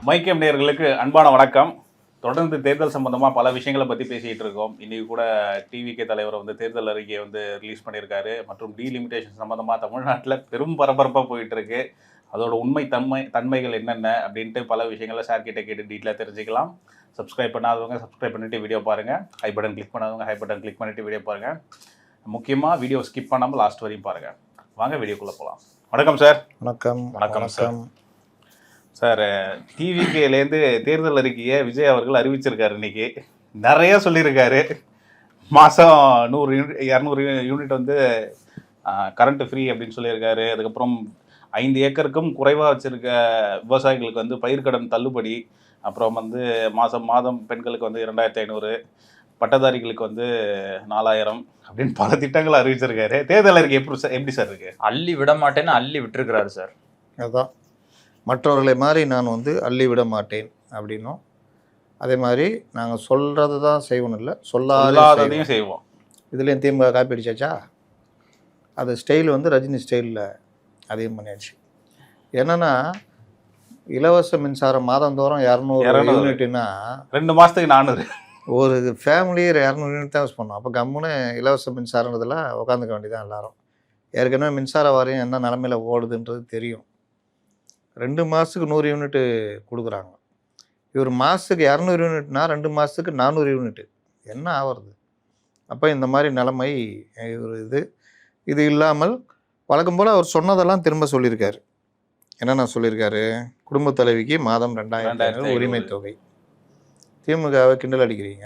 மைக்கேம் நேயர்களுக்கு அன்பான வணக்கம். தொடர்ந்து தேர்தல் சம்பந்தமாக பல விஷயங்களை பற்றி பேசிகிட்டு இருக்கோம். இன்றைக்கி கூட டிவிகே தலைவர் வந்து தேர்தல் அறிக்கையை வந்து ரிலீஸ் பண்ணியிருக்காரு. மற்றும் டீலிமிட்டேஷன் சம்மந்தமாக தமிழ்நாட்டில் பெரும் பரபரப்பாக போயிட்டுருக்கு. அதோட தன்மைகள் என்னென்ன அப்படின்ட்டு பல விஷயங்களை சார் கிட்ட கேட்டு டீட்டெயிலாக தெரிஞ்சுக்கலாம். சப்ஸ்கிரைப் பண்ணாதவங்க சப்ஸ்கிரைப் பண்ணிவிட்டு வீடியோ பாருங்கள். ஹை பட்டன் கிளிக் பண்ணாதவங்க ஹை பட்டன் கிளிக் பண்ணிவிட்டு வீடியோ பாருங்கள். முக்கியமாக வீடியோ ஸ்கிப் பண்ணாமல் லாஸ்ட் வரையும் பாருங்கள். வாங்க வீடியோக்குள்ளே போகலாம். வணக்கம் சார். வணக்கம் சார். சார், டிவிகேலேருந்து தேர்தல் அறிக்கையை விஜய் அவர்கள் அறிவிச்சிருக்காரு. இன்றைக்கி நிறைய சொல்லியிருக்காரு. மாதம் 100 200 யூனிட் வந்து கரண்ட்டு ஃப்ரீ அப்படின்னு சொல்லியிருக்காரு. அதுக்கப்புறம் 5 ஏக்கருக்கும் குறைவாக வச்சுருக்க விவசாயிகளுக்கு வந்து பயிர்க்கடன் தள்ளுபடி, அப்புறம் வந்து மாதம் பெண்களுக்கு வந்து 2500, பட்டதாரிகளுக்கு வந்து 4000 அப்படின்னு பல திட்டங்களை அறிவிச்சிருக்காரு. தேர்தல் அறிக்கை எப்படி சார் இருக்குது? அள்ளி விட மாட்டேன்னு அள்ளி விட்டுருக்கிறாரு சார். அதுதான் மற்றவர்களை மாதிரி நான் வந்து அள்ளி விட மாட்டேன் அப்படின்னும், அதே மாதிரி நாங்கள் சொல்கிறது தான் செய்வோம், இல்லை சொல்லாததையும் செய்வோம். இதுலேயும் திமுக காப்பி அடிச்சாச்சா? அது ஸ்டைல் வந்து ரஜினி ஸ்டைலில் அதிகம் பண்ணியாச்சு. என்னென்னா, இலவச மின்சாரம் மாதந்தோறும் 200 யூனிட்னா 2 மாதத்துக்கு 400. ஒரு ஃபேமிலி 200 யூனிட் தான் யூஸ் பண்ணோம். அப்போ கம்முன்னு இலவச மின்சாரன்றதில் உட்காந்துக்க வேண்டியதான் எல்லாரும். ஏற்கனவே மின்சார வாரியம் என்ன நிலமையில் ஓடுதுன்றது தெரியும். 2 மாதத்துக்கு 100 யூனிட்டு கொடுக்குறாங்க. இவர் மாதத்துக்கு 200 யூனிட்னா 2 மாதத்துக்கு 400 யூனிட்டு என்ன ஆகிறது? அப்போ இந்த மாதிரி நிலைமை இவர் இது இல்லாமல் வழக்கம் போல் அவர் சொன்னதெல்லாம் திரும்ப சொல்லியிருக்காரு. என்னென்ன சொல்லியிருக்காரு? குடும்ப தலைவிக்கு மாதம் 2500 உரிமை தொகை. திமுகவை கிண்டல் அடிக்கிறீங்க.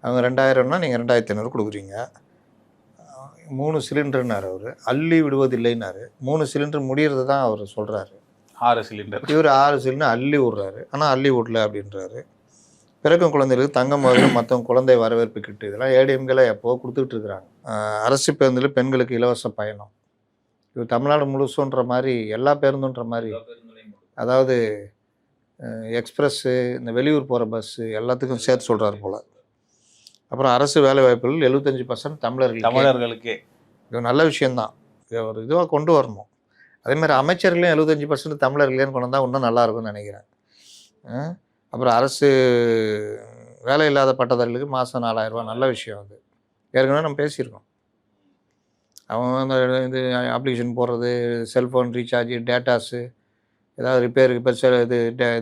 அவங்க 2000னா நீங்கள் 2500 கொடுக்குறீங்க. 3 சிலிண்டர்னார் அவர், அள்ளி விடுவதில்லைன்னாரு. 3 சிலிண்டர் முடிகிறது தான் அவர் சொல்கிறாரு. 6 சிலிண்டர், இவர் 6 சிலிண்டர் அள்ளி விட்றாரு. ஆனால் அள்ளி விடல அப்படின்றாரு. பிறக்கும் குழந்தைகளுக்கு தங்கம் முதல்ல மற்ற குழந்தை வரவேற்பு கிட்டு இதெல்லாம் ஏடிஎம்களை எப்போ கொடுத்துட்டு இருக்கிறாங்க. அரசு பேருந்தில் பெண்களுக்கு இலவச பயணம். இவர் தமிழ்நாடு முழுசுன்ற மாதிரி எல்லா பேருந்துன்ற மாதிரி, அதாவது எக்ஸ்பிரஸ்ஸு, இந்த வெளியூர் போகிற பஸ்ஸு எல்லாத்துக்கும் சேர்த்து சொல்கிறாரு போல். அப்புறம் அரசு வேலை வாய்ப்புகள் 75% தமிழர்களுக்கே. இது நல்ல விஷயந்தான். இது ஒரு இதுவாக கொண்டு வரணும். அதேமாதிரி அமைச்சர்களையும் 75% தமிழர்களையும் கொண்டு வந்தால் இன்னும் நல்லாயிருக்கும்னு நினைக்கிறேன். அப்புறம் அரசு வேலை இல்லாத பட்டதாரிகளுக்கு மாதம் 4000 நல்ல விஷயம். அது ஏற்கனவே நம்ம பேசியிருக்கோம். அவங்க அந்த இது அப்ளிகேஷன் போடுறது, செல்ஃபோன் ரீசார்ஜ், டேட்டாஸு, ஏதாவது ரிப்பேருக்கு இப்போ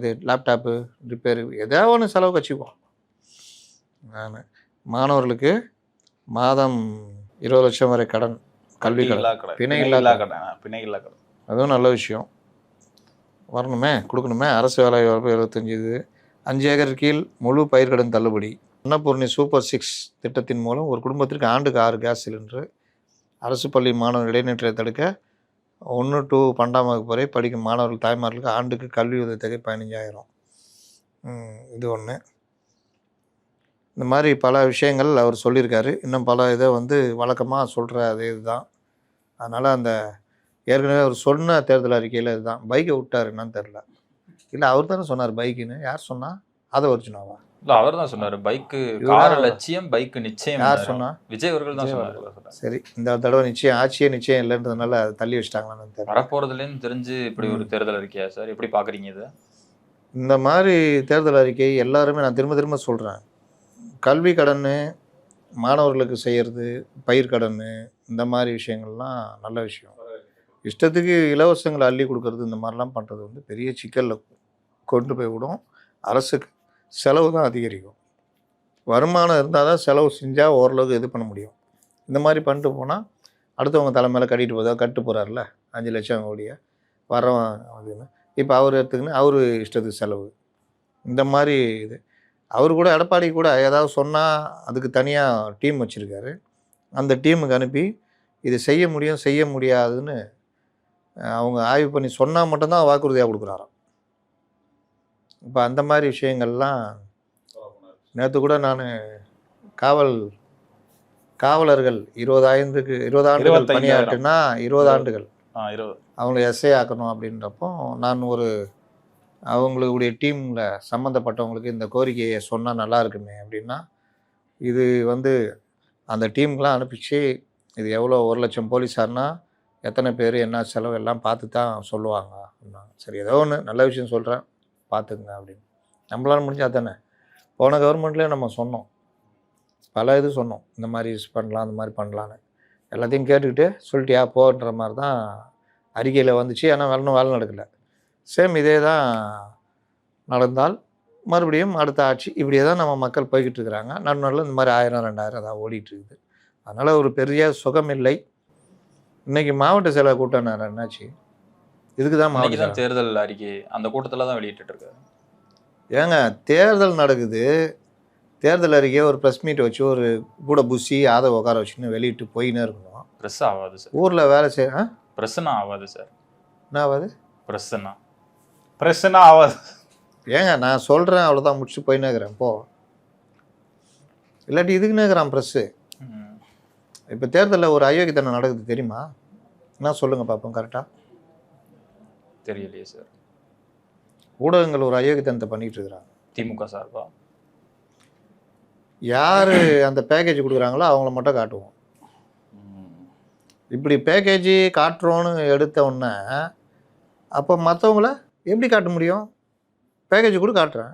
இது லேப்டாப்பு ரிப்பேருக்கு ஏதாவது ஒன்று செலவுக்கு வச்சுக்குவோம். மாணவர்களுக்கு மாதம் 20 லட்சம் வரை கடன், கல்வி கடன், பிணை இல்லா கடன். அதுவும் நல்ல விஷயம். வரணுமே, கொடுக்கணுமே. அரசு வேலை வாய்ப்பு 75, 5 ஏக்கர் கீழ் முழு பயிர்க்கடன் தள்ளுபடி. அன்னபூர்ணி சூப்பர் 6 திட்டத்தின் மூலம் ஒரு குடும்பத்திற்கு ஆண்டுக்கு 6 கேஸ் சிலிண்டரு. அரசு பள்ளி மாணவர் இடைநிற்றலை தடுக்க 1 to 12ஆம் வகுப்பு வரை படிக்கும் மாணவர்கள் தாய்மார்களுக்கு ஆண்டுக்கு கல்வி உதவித்தொகை 15000. இது ஒன்று. இந்த மாதிரி பல விஷயங்கள் அவர் சொல்லியிருக்காரு. இன்னும் பல இதை வந்து வழக்கமாக சொல்கிற அதே இதுதான். அதனால் அந்த ஏற்கனவே அவர் சொன்ன தேர்தல் அறிக்கையில் இதுதான். பைக்கை விட்டார் என்னன்னு தெரில. இல்லை, அவர் தானே சொன்னார் பைக்குன்னு. யார் சொன்னால்? அதை ஒரிஜினாவா? இல்லை, அவர் தான் சொன்னார். பைக்கு கார் லட்சியம், பைக்கு நிச்சயம். யார் சொன்னா? விஜய் அவர்கள் தான் சொன்னார். சரி, இந்த தடவை நிச்சயம் ஆட்சியே நிச்சயம் இல்லைன்றதுனால அதை தள்ளி வச்சிட்டாங்களான்னு தெரியல. வரப்போகிறதுலேன்னு தெரிஞ்சு இப்படி ஒரு தேர்தல் அறிக்கையா சார்? எப்படி பார்க்குறீங்க இதை? இந்த மாதிரி தேர்தல் அறிக்கை எல்லாருமே நான் திரும்ப திரும்ப சொல்கிறேன். கல்வி கடன், மாணவர்களுக்கு செய்கிறது, பயிர் கடன், இந்த மாதிரி விஷயங்கள்லாம் நல்ல விஷயம். இஷ்டத்துக்கு இலவசங்களை அள்ளி கொடுக்கறது, இந்த மாதிரிலாம் பண்ணுறது வந்து பெரிய சிக்கலில் கொண்டு போய் விடும். அரசுக்கு செலவு தான் அதிகரிக்கும். வருமானம் இருந்தால் தான் செலவு செஞ்சால் ஓரளவுக்கு இது பண்ண முடியும். இந்த மாதிரி பண்ணிட்டு போனால் அடுத்தவங்க தலைமையில் கட்டிட்டு போதா கட்டு போகிறார்ல 5 லட்சம் கோடிய வரவன் அப்படின்னு. இப்போ அவர் எடுத்துக்கின்னு அவர் இஷ்டத்துக்கு செலவு. இந்த மாதிரி இது அவர் கூட எடப்பாடி கூட ஏதாவது சொன்னால் அதுக்கு தனியாக டீம் வச்சுருக்காரு. அந்த டீமுக்கு அனுப்பி இது செய்ய முடியும் செய்ய முடியாதுன்னு அவங்க ஆய்வு பண்ணி சொன்னால் மட்டும்தான் வாக்குறுதியாக கொடுக்குறாராம். இப்போ அந்த மாதிரி விஷயங்கள்லாம் நேற்று கூட நான் காவலர்கள் 20 ஆண்டுகள் பணியாற்றுனா 20 ஆண்டுகள் அவங்கள எஸ்ஐ ஆக்கணும் அப்படின்றப்போ நான் அவங்களுடைய டீமில் சம்மந்தப்பட்டவங்களுக்கு இந்த கோரிக்கையை சொன்னால் நல்லா இருக்குமே அப்படின்னா, இது வந்து அந்த டீமுக்கெலாம் அனுப்பிச்சு இது எவ்வளோ 1 லட்சம் போலீஸார்னா எத்தனை பேர் என்ன செலவு எல்லாம் பார்த்து தான் சொல்லுவாங்க அப்படின்னாங்க. சரி, ஏதோ ஒன்று நல்ல விஷயம் சொல்கிறேன், பார்த்துக்குங்க அப்படின்னு. நம்மளால முடிஞ்சா தானே. போன கவர்மெண்ட்லேயே நம்ம சொன்னோம், பல இது சொன்னோம், இந்த மாதிரி பண்ணலாம் அந்த மாதிரி பண்ணலான்னு. எல்லாத்தையும் கேட்டுக்கிட்டு சொல்லிட்டியா போன்ற மாதிரி தான் அறிக்கையில் வந்துச்சு. ஆனால் இன்னும் வேலை நடக்கலை. சேம் இதே தான் நடந்தால் மறுபடியும் அடுத்த ஆட்சி இப்படியே தான் நம்ம மக்கள் போய்கிட்டு இருக்கிறாங்க. நடுநாளில் இந்த மாதிரி 1000 2000 அதான் ஓடிட்டு இருக்குது. அதனால் ஒரு பெரிய சுகம் இல்லை. இன்னைக்கு மாவட்ட செயலர் கூட்டம் நேரம் என்னாச்சு? இதுக்கு தான் இன்னைக்கு மாவட்ட தான் தேர்தல் அறிக்கை அந்த கூட்டத்தில் தான் வெளியிட்டு இருக்காரு. ஏங்க தேர்தல் நடக்குது, தேர்தல் அறிக்கையை ஒரு ப்ரெஸ் மீட் வச்சு ஒரு கூட புஷி அதை உட்கார வச்சுன்னு வெளியிட்டு போயின்னே இருக்கணும். ப்ரெஸ் ஆகாது சார். ஊரில் வேலை செய்ய ப்ரெஸ்ஸுன்னா ஆகாது சார். என்ன ஆகாது? பிரச்சனை ஆகாது. ஏங்க நான் சொல்கிறேன், அவ்வளோதான், முடிச்சுட்டு போயின்னே இருக்கிறேன். போ, இல்லாட்டி இதுக்குன்னே இருக்கிறான் ப்ரெஸ்ஸு. இப்போ தேர்தலில் ஒரு அயோக்கியத்தனம் நடக்குது தெரியுமா? என்ன சொல்லுங்கள் பார்ப்போம் கரெக்டாக. தெரியலையே சார். ஊடகங்கள் ஒரு அயோக்கியத்தனத்தை பண்ணிகிட்டு இருக்கிறாங்க. திமுக சார்பா யார் அந்த பேக்கேஜ் கொடுக்குறாங்களோ அவங்கள மட்டும் காட்டுவோம். இப்படி பேக்கேஜ் காட்டுறோன்னு எடுத்த உடனே அப்போ மற்றவங்கள எப்படி காட்ட முடியும்? பேக்கேஜ் கூட காட்டுறேன்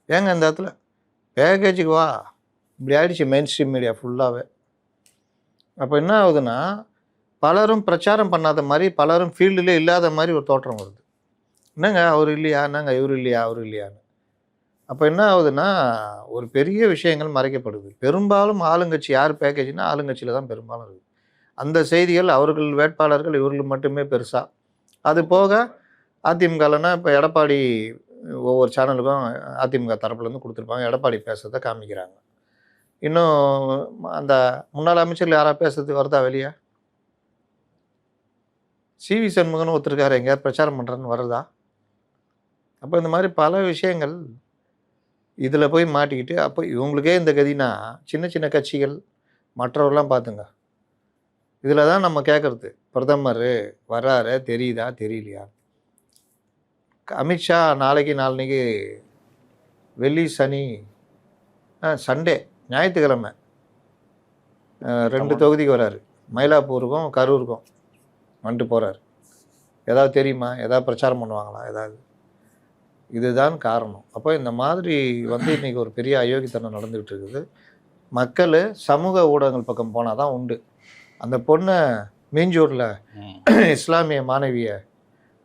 ஏங்க இந்த இடத்துல பேக்கேஜுக்கு வா, இப்படி ஆகிடுச்சு மெயின் ஸ்ட்ரீம் மீடியா ஃபுல்லாகவே. அப்போ என்ன ஆகுதுன்னா பலரும் பிரச்சாரம் பண்ணாத மாதிரி, பலரும் ஃபீல்டில் இல்லாத மாதிரி ஒரு தோற்றம் வருது. என்னங்க அவர் இல்லையா, என்னங்க இவர் இல்லையா, அவர் இல்லையான்னு. அப்போ என்ன ஆகுதுன்னா ஒரு பெரிய விஷயங்கள் மறைக்கப்படுது. பெரும்பாலும் ஆளுங்கட்சி யார் பேக்கேஜ்னா ஆளுங்கட்சியில் தான் பெரும்பாலும் இருக்குது. அந்த செய்திகள் அவர்கள் வேட்பாளர்கள் இவர்கள் மட்டுமே பெருசாக. அது போக அதிமுகலன்னா இப்போ எடப்பாடி ஒவ்வொரு சேனலுக்கும் அதிமுக தரப்புலேருந்து கொடுத்துருப்பாங்க, எடப்பாடி பேசுகிறத காமிக்கிறாங்க. இன்னும் அந்த முன்னாள் அமைச்சர்கள் யாராவது பேசுறது வருதா வெளியே? சிவி சண்முகன் ஒருத்தருக்காரு எங்கேயாவது பிரச்சாரம் பண்ணுறேன்னு வருதா? அப்போ இந்த மாதிரி பல விஷயங்கள் இதில் போய் மாட்டிக்கிட்டு, அப்போ இவங்களுக்கே இந்த கதினா சின்ன சின்ன கட்சிகள் மற்றவர்கள்லாம் பார்த்துங்க. இதில் தான் நம்ம கேட்குறது, பிரதமர் வர்றாரு தெரியுதா தெரியலையா? அமித்ஷா நாளைக்கு நாளைக்கு வெள்ளி சனி சண்டே ஞாயிற்றுக்கிழமை 2 தொகுதிக்கு வர்றாரு. மயிலாப்பூருக்கும் கரூருக்கும் வந்துட்டு போகிறார். ஏதாவது தெரியுமா? ஏதாவது பிரச்சாரம் பண்ணுவாங்களா? ஏதாவது? இதுதான் காரணம். அப்போ இந்த மாதிரி இன்றைக்கி ஒரு பெரிய அயோக்கியத்தனம் நடந்துகிட்டு இருக்குது. மக்கள் சமூக ஊடகங்கள் பக்கம் போனால் தான் உண்டு. அந்த பொண்ணை மீஞ்சூரில் இஸ்லாமிய மாணவியை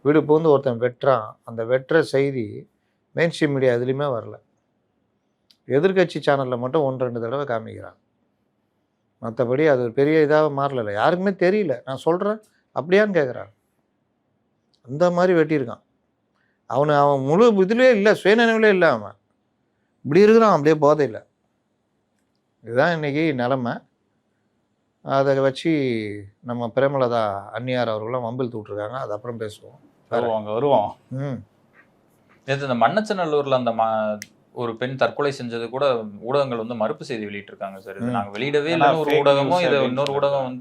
வீடு பூந்து ஒருத்தன் வெட்டுறான். அந்த வெட்டுற செய்தி மெயின் ஸ்ட்ரீம் மீடியா எதுலேயுமே வரல. எதிர்கட்சி சேனலில் மட்டும் 1-2 தடவை காமிக்கிறான். மற்றபடி அது ஒரு பெரிய இதாக மாறல, யாருக்குமே தெரியல. நான் சொல்கிறேன் அப்படியான்னு கேட்குறான். அந்த மாதிரி வெட்டியிருக்கான். அவன் முழு இதுலேயே இல்லை, சுயநினைவிலே இல்லை. அவன் இப்படி இருக்கிறான், அப்படியே போதையில். இதுதான் இன்றைக்கி நிலமை. அதை வச்சு நம்ம பிரேமலதா அன்னியார் அவர்களும் வம்பில் தூட்டுருக்காங்க. அது அப்புறம் பேசுவோம். வருவோம். நேற்று இந்த மண்ணச்சநல்லூரில் அந்த ஒரு பெண் தற்கொலை செஞ்சது கூட ஊடகங்கள் மறுப்பு செய்தி வெளியிட்டிருக்காங்க சார். இது நாங்கள் வெளியிடவே இல்லைன்னு ஒரு ஊடகமும், இதை இன்னொரு ஊடகம்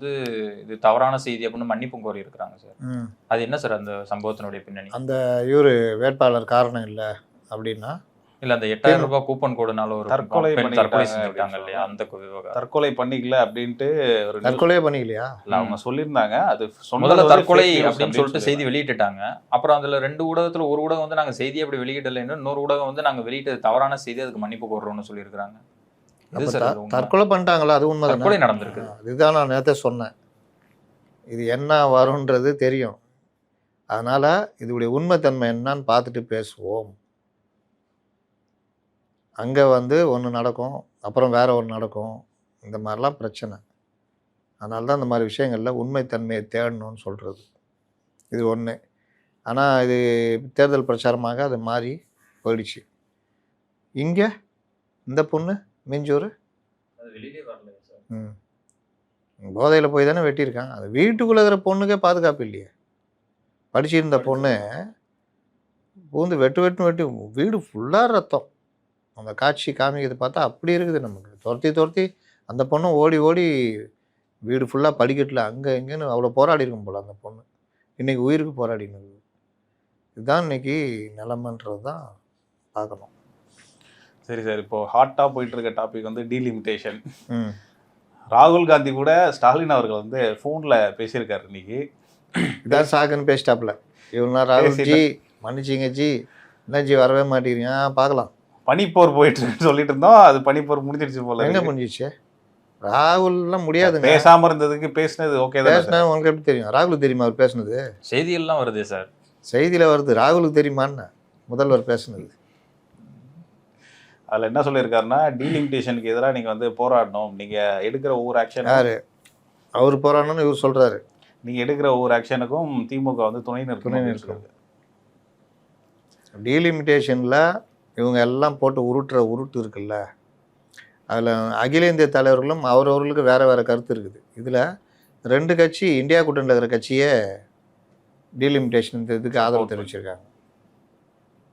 இது தவறான செய்தி அப்படின்னு மன்னிப்பும் கோரி இருக்கிறாங்க சார். அது என்ன சார் அந்த சம்பவத்தினுடைய பின்னணி? அந்த இவர் வேட்பாளர் காரணம் இல்லை அப்படின்னா இல்ல அந்த 8000 ரூபாய் கூப்பன் கோடுனால ஒரு தற்கொலை செஞ்சுட்டாங்க இல்லையா, அந்த விவகாரம். தற்கொலை பண்ணிக்கல அப்படின்ட்டு தற்கொலையே பண்ணிக்கலையா இல்ல அவங்க சொல்லியிருந்தாங்க. அது முதல்ல தற்கொலை அப்படின்னு சொல்லிட்டு செய்தி வெளியிட்டுட்டாங்க. அப்புறம் அதுல 2 ஊடகத்துல ஒரு ஊடகம் நாங்க செய்தியை அப்படி வெளியிடலைன்னு, இன்னொரு ஊடகம் நாங்க வெளியிட்டது தவறான செய்தி, அதுக்கு மன்னிப்பு கோர்றோம்னு சொல்லியிருக்காங்க. தற்கொலை பண்ணிட்டாங்களா? அது உண்மை. தற்கொலை நடந்திருக்கு. இதுதான் நான் நேரத்தை சொன்னேன். இது என்ன வரும்ன்றது தெரியும். அதனால இதுடைய உண்மைத்தன்மை என்னன்னு பார்த்துட்டு பேசுவோம். அங்கே ஒன்று நடக்கும், அப்புறம் வேறு ஒன்று நடக்கும். இந்த மாதிரிலாம் பிரச்சனை. அதனால தான் இந்த மாதிரி விஷயங்களில் உண்மைத்தன்மையை தேடணும்னு சொல்கிறது. இது ஒன்று. ஆனால் இது தேர்தல் பிரச்சாரமாக அது மாறி போயிடுச்சு. இங்கே இந்த பொண்ணு மீஞ்சூர் போதையில் போய் தானே வெட்டியிருக்கான். அது வீட்டுக்குள்ளே இருக்கிற பொண்ணுக்கே பாதுகாப்பு இல்லையே. படிச்சிருந்த பொண்ணு பூந்து வெட்டு வீடு ஃபுல்லாக ரத்தம். அந்த காட்சி காமிக்கிறது பார்த்தா அப்படி இருக்குது. நமக்கு துரத்தி அந்த பொண்ணு ஓடி வீடு ஃபுல்லாக படிக்கட்டில் அங்கே எங்கேன்னு அவ்வளோ போராடி இருக்கும் போல் அந்த பொண்ணு. இன்றைக்கி உயிருக்கு போராடினது. இதுதான் இன்றைக்கி நிலமன்றது தான் பார்க்கணும். சரி சார், இப்போது ஹாட்டாக போயிட்டு இருக்க டாபிக் டீலிமிட்டேஷன். ராகுல் காந்தி கூட ஸ்டாலின் அவர்கள் ஃபோனில் பேசியிருக்காரு இன்னைக்கு. இதான் சாக்குன்னு பேசிட்டாப்புல. இவனா ராகுல் ஜி மன்னிச்சிங்க ஜி, எனர்ஜி வரவே மாட்டேங்கிறீங்க பார்க்கலாம். பனிப்போர் போயிட்டு இருக்குன்னு சொல்லிட்டு இருந்தோம், அது பனிப்போர் முடிஞ்சிருச்சு போல எங்கே இருக்கு. முடிஞ்சிச்சு? ராகுல்லாம் முடியாதுங்க. பேசாம இருந்ததுக்கு பேசுனது ஓகே தான். பேசினா உங்களுக்கு எப்படி தெரியும்? ராகுலுக்கு தெரியுமா அவர் பேசுனது? செய்தியெல்லாம் வருதே சார். செய்தியில் வருது. ராகுலுக்கு தெரியுமான்னு முதல்வர் பேசுனது. அதில் என்ன சொல்லியிருக்காருன்னா, டீலிமிட்டேஷனுக்கு எதிராக நீங்கள் வந்து போராடணும், நீங்கள் எடுக்கிற ஒவ்வொரு ஆக்ஷன், யார் அவர் போறான்னு இவர் சொல்கிறாரு. நீங்கள் எடுக்கிற ஒவ்வொரு ஆக்ஷனுக்கும் திமுக வந்து துணை நிற்கணும். டீலிமிட்டேஷனில் இவங்க எல்லாம் போட்டு உருட்டு இருக்குல்ல, அதில் அகில இந்திய தலைவர்களும் அவரவர்களுக்கு வேறு கருத்து இருக்குது. இதில் 2 கட்சி இந்தியா கூட்டணியில் இருக்கிற கட்சியே டீலிமிட்டேஷன் இதுக்கு ஆதரவு தெரிவிச்சிருக்காங்க.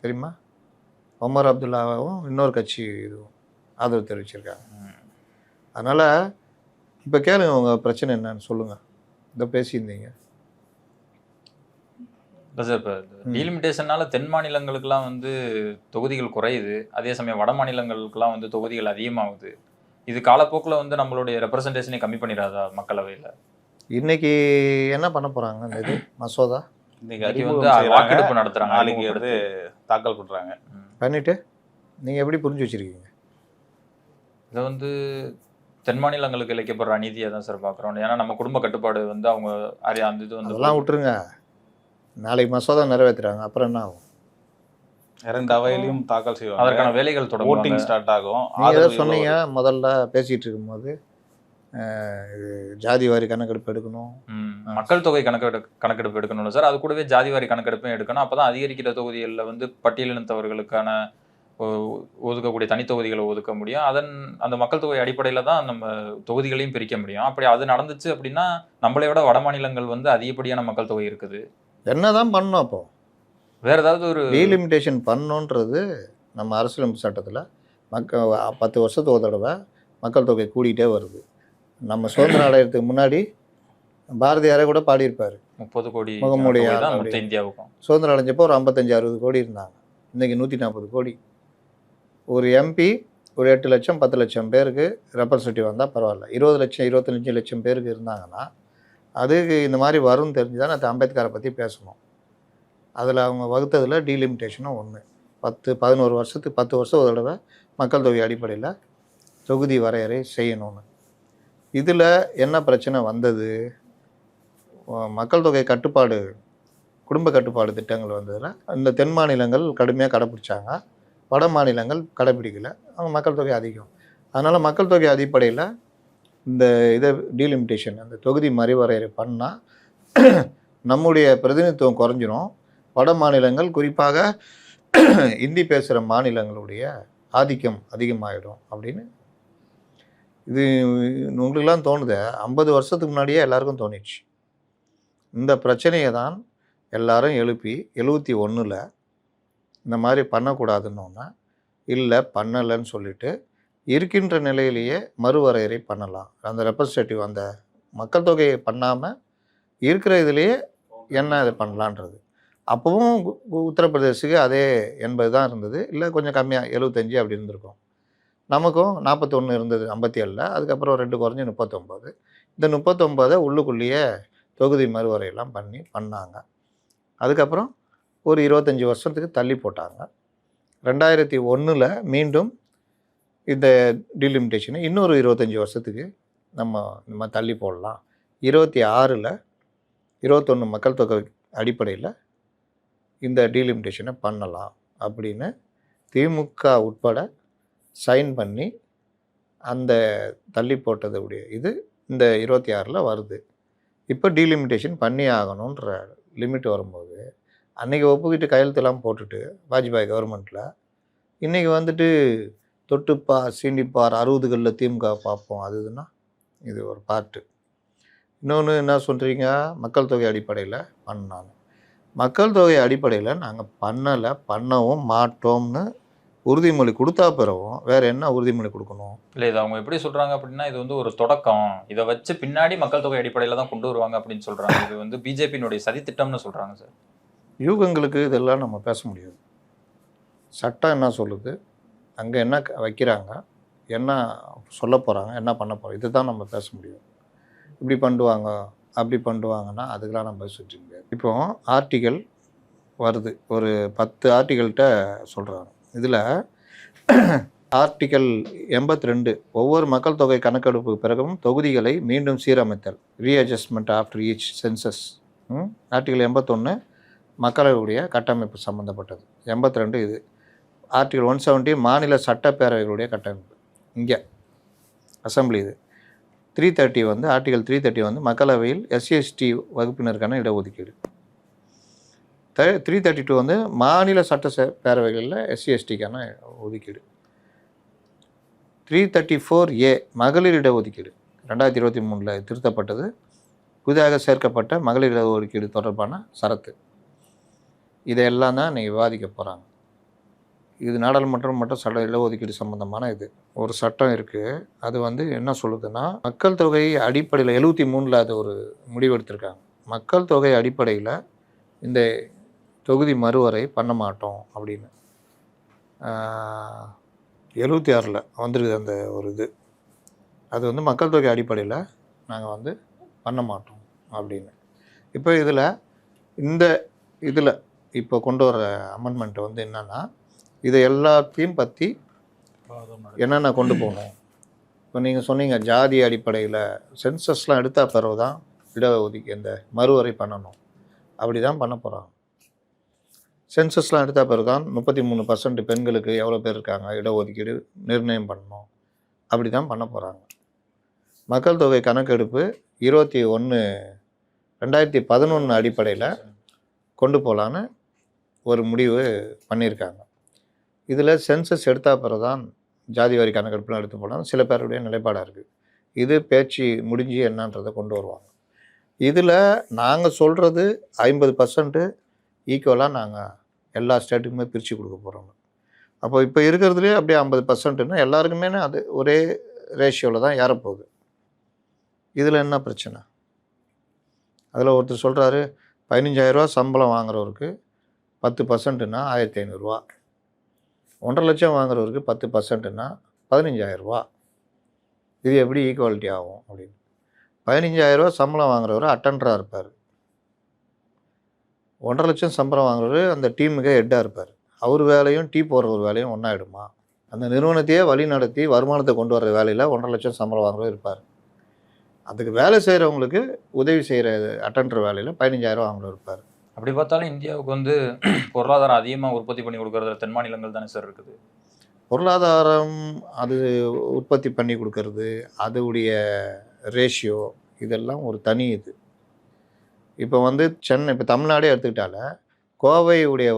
தெரியுமா? ஒமர் அப்துல்லாவும் இன்னொரு கட்சி இதுவும் ஆதரவு தெரிவிச்சிருக்காங்க. அதனால் இப்போ கேளுங்க, உங்கள் பிரச்சனை என்னன்னு சொல்லுங்கள். இதை பேசியிருந்தீங்க. இல்லை சார், இப்போ டீலிமிட்டேஷனால தென் மாநிலங்களுக்கெல்லாம் வந்து தொகுதிகள் குறையுது, அதே சமயம் வட மாநிலங்களுக்கெல்லாம் வந்து தொகுதிகள் அதிகமாகுது. இது காலப்போக்கில் வந்து நம்மளுடைய ரெப்ரசன்டேஷனை கம்மி பண்ணிடாதா மக்களவையில்? இன்னைக்கு என்ன பண்ண போகிறாங்க? இந்த இது மசோதா இன்னைக்கு வந்து வாக்கெடுப்பு நடத்துகிறாங்க, நாளைக்கு வந்து தாக்கல் பண்ணுறாங்க. பண்ணிவிட்டு நீங்கள் எப்படி புரிஞ்சு வச்சுருக்கீங்க? இதை வந்து தென் மாநிலங்களுக்கு இழைக்கப்படுற அநீதியை தான் சார் பார்க்குறோம். ஏன்னா நம்ம குடும்ப கட்டுப்பாடு வந்து அவங்க அந்த இது வந்து அதெல்லாம் விட்டுருங்க. நாளைக்கு மசோதா நிறைவேற்றுறாங்க, அப்புறம் என்ன ஆகும்? 2 அவையிலையும் தாக்கல் செய்வாங்க. அதற்கான வேலைகள் தொடங்கும், ஓட்டிங் ஸ்டார்ட் ஆகும். நீங்கள் ஏதோ சொன்னீங்க முதல்ல பேசிகிட்டு இருக்கும்போது, இது ஜாதி வாரி கணக்கெடுப்பு எடுக்கணும், மக்கள் தொகை கணக்கெடுப்பு எடுக்கணும் சார். அது கூடவே ஜாதி வாரி கணக்கெடுப்பும் எடுக்கணும். அப்போ தான் அதிகரிக்கிற தொகுதிகளில் வந்து பட்டியலினத்தவர்களுக்கான ஒதுக்கக்கூடிய தனி தொகுதிகளை ஒதுக்க முடியும். அந்த மக்கள் தொகை அடிப்படையில் தான் நம்ம தொகுதிகளையும் பிரிக்க முடியும். அப்படி அது நடந்துச்சு அப்படின்னா நம்மளை விட வட மாநிலங்கள் வந்து அதிகப்படியான மக்கள் தொகை இருக்குது. என்ன தான் பண்ணணும்? அப்போ வேறு ஏதாவது ஒரு டீலிமிட்டேஷன் பண்ணணுன்றது நம்ம அரசியலமைப்பு சட்டத்தில் 10 வருஷத்துக்கு ஒரு தடவை மக்கள் தொகை கூடிகிட்டே வருது. நம்ம சுதந்திரம் அடையிறதுக்கு முன்னாடி பாரதியாரே கூட பாடியிருப்பார், 30 கோடி முகமுடைய மொத்த இந்தியாவுக்கும். சுதந்திரம் அடைஞ்சப்போ ஒரு 55-60 கோடி இருந்தாங்க. இன்றைக்கி 140 கோடி. ஒரு எம்பி ஒரு 8 லட்சம் 10 லட்சம் பேருக்கு ரெப்ரசன்டேட்டிவ் வந்தால் பரவாயில்ல. 20 லட்சம் 25 லட்சம் பேருக்கு இருந்தாங்கன்னா அதுக்கு இந்த மாதிரி வரும்னு தெரிஞ்சு தான் நான் அம்பேத்கரை பற்றி பேசணும். அதில் அவங்க வகுத்ததில் டீலிமிட்டேஷனும் ஒன்று. 10-11 வருஷத்துக்கு 10 வருஷம் ஒரு தடவை மக்கள் தொகை அடிப்படையில் தொகுதி வரையறை செய்யணும்னு. இதில் என்ன பிரச்சனை வந்தது? மக்கள் தொகை கட்டுப்பாடு, குடும்ப கட்டுப்பாடு திட்டங்கள் வந்ததில் இந்த தென் மாநிலங்கள் கடுமையாக கடைப்பிடிச்சாங்க, வட மாநிலங்கள் கடைப்பிடிக்கலை. அவங்க மக்கள் தொகை அதிகம். அதனால் மக்கள் தொகை அடிப்படையில் இந்த இதை டீலிமிட்டேஷன், அந்த தொகுதி மறுவரையறை பண்ணால் நம்முடைய பிரதிநிதித்துவம் குறைஞ்சிரும். வட மாநிலங்கள், குறிப்பாக இந்தி பேசுகிற மாநிலங்களுடைய ஆதிக்கம் அதிகமாகிடும் அப்படின்னு இது உங்களுக்கெல்லாம் தோணுது. 50 வருஷத்துக்கு முன்னாடியே எல்லாருக்கும் தோணிடுச்சு. இந்த பிரச்சனையை தான் எல்லாரும் எழுப்பி 71 இந்த மாதிரி பண்ணக்கூடாதுன்னொன்னா, இல்லை பண்ணலைன்னு சொல்லிட்டு இருக்கின்ற நிலையிலேயே மறுவரையறை பண்ணலாம். அந்த ரெப்ரசன்டேட்டிவ் அந்த மக்கள் தொகையை பண்ணாமல் இருக்கிற இதுலேயே என்ன இதை பண்ணலான்றது. அப்போவும் உத்தரப்பிரதேசுக்கு அதே 80 தான் இருந்தது, இல்லை கொஞ்சம் கம்மியாக 75 அப்படி இருந்திருக்கும். நமக்கும் 41 இருந்தது 57. அதுக்கப்புறம் 2 குறைஞ்சி 39. இந்த 39 உள்ளுக்குள்ளேயே தொகுதி மறுவரையெல்லாம் பண்ணாங்க. அதுக்கப்புறம் ஒரு 25 வருஷத்துக்கு தள்ளி போட்டாங்க. 2001 மீண்டும் இந்த டீலிமிட்டேஷனை இன்னொரு 25 வருஷத்துக்கு நம்ம தள்ளி போடலாம். 26 21 மக்கள் தொகை அடிப்படையில் இந்த டீலிமிட்டேஷனை பண்ணலாம் அப்படின்னு திமுக உட்பட சைன் பண்ணி அந்த தள்ளி போட்டதுடைய இது இந்த 26 வருது. இப்போ டீலிமிட்டேஷன் பண்ணி ஆகணுன்ற லிமிட் வரும்போது, அன்றைக்கி ஒப்புக்கிட்டு கையெழுத்தெல்லாம் போட்டுட்டு வாஜ்பாய் கவர்மெண்ட்டில் இன்றைக்கி வந்துட்டு தொட்டுப்பார் சீண்டிப்பார் 60களில் திமுக பார்ப்போம் அதுன்னா இது ஒரு பார்ட்டு. இன்னொன்று என்ன சொல்கிறீங்க? மக்கள் தொகை அடிப்படையில் பண்ணாங்க. மக்கள் தொகை அடிப்படையில் நாங்கள் பண்ணவும் மாட்டோம்னு உறுதிமொழி கொடுத்தா பிறகும் வேறு என்ன உறுதிமொழி கொடுக்கணும்? இல்லை, இது அவங்க எப்படி சொல்கிறாங்க அப்படின்னா, இது வந்து ஒரு தொடக்கம், இதை வச்சு பின்னாடி மக்கள் தொகை அடிப்படையில் தான் கொண்டு வருவாங்க அப்படின்னு சொல்கிறாங்க. இது வந்து பிஜேபியினுடைய சதித்திட்டம்னு சொல்கிறாங்க சார். யூகங்களுக்கு இதெல்லாம் நம்ம பேச முடியாது. சட்டம் என்ன சொல்லுது, அங்கே என்ன வைக்கிறாங்க, என்ன சொல்ல போகிறாங்க, என்ன பண்ண போகிறோம், இது தான் நம்ம பேச முடியும். இப்படி பண்ணுவாங்க அப்படி பண்ணுவாங்கன்னா அதுக்கெலாம் நம்ம பேசிட்டு முடியாது. இப்போ ஆர்டிகல் வருது. ஒரு 10 ஆர்டிகல்கிட்ட சொல்கிறாங்க. இதில் ஆர்டிகல் 82 ஒவ்வொரு மக்கள் தொகை கணக்கெடுப்புக்கு பிறகும் தொகுதிகளை மீண்டும் சீரமைத்தல், readjustment after each census. Article 81 மக்களவையுடைய கட்டமைப்பு சம்மந்தப்பட்டது. 82 இது. ஆர்டிகல் 170 மாநில சட்டப்பேரவைகளுடைய கட்டமைப்பு இங்கே அசம்பிளி. இது 330 வந்து ஆர்டிகல் 330 வந்து மக்களவையில் எஸ்சி/எஸ்டி வகுப்பினருக்கான இடஒதுக்கீடு. 332 வந்து மாநில சட்டப்பேரவைகளில் எஸ்சி/எஸ்டிக்கான ஒதுக்கீடு. 334A மகளிர் இடஒதுக்கீடு 2023 திருத்தப்பட்டது. புதிதாக சேர்க்கப்பட்ட மகளிர் இடஒதுக்கீடு தொடர்பான சரத்து. இதையெல்லாம் தான் நீங்கள் விவாதிக்க போகிறாங்க. இது நாடாளுமன்றம் மற்றும் சட்ட இடஒதுக்கீடு சம்மந்தமான இது ஒரு சட்டம் இருக்குது. அது வந்து என்ன சொல்லுதுன்னா, மக்கள் தொகை அடிப்படையில் 73 அது ஒரு முடிவெடுத்திருக்காங்க. மக்கள் தொகை அடிப்படையில் இந்த தொகுதி மறுவரை பண்ண மாட்டோம் அப்படின்னு 76 வந்துருக்குது அந்த ஒரு இது. அது வந்து மக்கள் தொகை அடிப்படையில் நாங்கள் வந்து பண்ண மாட்டோம் அப்படின்னு. இப்போ இதில் இப்போ கொண்டு வர அமெண்ட்மெண்ட் வந்து என்னென்னா, இதை எல்லாத்தையும் பற்றி என்னென்ன கொண்டு போகணும். இப்போ நீங்கள் சொன்னீங்க ஜாதி அடிப்படையில் சென்சஸ்லாம் எடுத்தா பிறகு தான் இடஒதுக்கி இந்த மறுவரை பண்ணணும். அப்படி தான் பண்ண போகிறாங்க. சென்சஸ்லாம் எடுத்த பிறகு தான் 33% பெண்களுக்கு எவ்வளோ பேர் இருக்காங்க இடஒதுக்கீடு நிர்ணயம் பண்ணணும். அப்படி தான் பண்ண போகிறாங்க. மக்கள் தொகை கணக்கெடுப்பு 21/2011 அடிப்படையில் கொண்டு போகலான்னு ஒரு முடிவு பண்ணியிருக்காங்க. இதில் சென்சஸ் எடுத்த பிறகு தான் ஜாதி வாரி கணக்கெடுப்புலாம் எடுத்து போகலாம் சில பேருடைய நிலைப்பாடாக இருக்குது. இது பேச்சு முடிஞ்சு என்னன்றதை கொண்டு வருவாங்க. இதில் நாங்கள் சொல்கிறது 50% ஈக்குவலாக நாங்கள் எல்லா ஸ்டேட்டுக்குமே பிரித்து கொடுக்க போகிறோம். அப்போ இப்போ இருக்கிறதுலே அப்படியே 50%ன்னா எல்லாருக்குமே அது ஒரே ரேஷியோவில் தான் ஏறப்போகுது. இதில் என்ன பிரச்சனை? அதில் ஒருத்தர் சொல்கிறாரு 15,000 சம்பளம் வாங்குறவருக்கு 10%ன்னா 1,500. 1,50,000 லட்சம் வாங்குறவருக்கு 10%ன்னா 15,000. இது எப்படி ஈக்குவாலிட்டி ஆகும் அப்படின்னு. 15,000 சம்பளம் வாங்குறவர் அட்டெண்டராக இருப்பார். 1,50,000 லட்சம் சம்பளம் வாங்குறவர் அந்த டீமுக்கே ஹெட்டாக இருப்பார். அவர் வேலையும் டீ போடுற ஒரு வேலையும் ஒன்றாயிடுமா? அந்த நிறுவனத்தையே வழி நடத்தி வருமானத்தை கொண்டு வர வேலையில் 1,50,000 லட்சம் சம்பளம் வாங்குறவர் இருப்பார். அதுக்கு வேலை செய்கிறவங்களுக்கு உதவி செய்கிற அட்டெண்டர் வேலையில் 15,000 வாங்குறவர் இருப்பார். அப்படி பார்த்தாலும் இந்தியாவுக்கு வந்து பொருளாதாரம் அதிகமாக உற்பத்தி பண்ணி கொடுக்கறதுல தென் மாநிலங்கள் தானே சார் இருக்குது. பொருளாதாரம் அது உற்பத்தி பண்ணி கொடுக்கறது, அதுடைய ரேஷியோ இதெல்லாம் ஒரு தனி இது. இப்போ வந்து இப்போ தமிழ்நாடே எடுத்துக்கிட்டால கோவையுடைய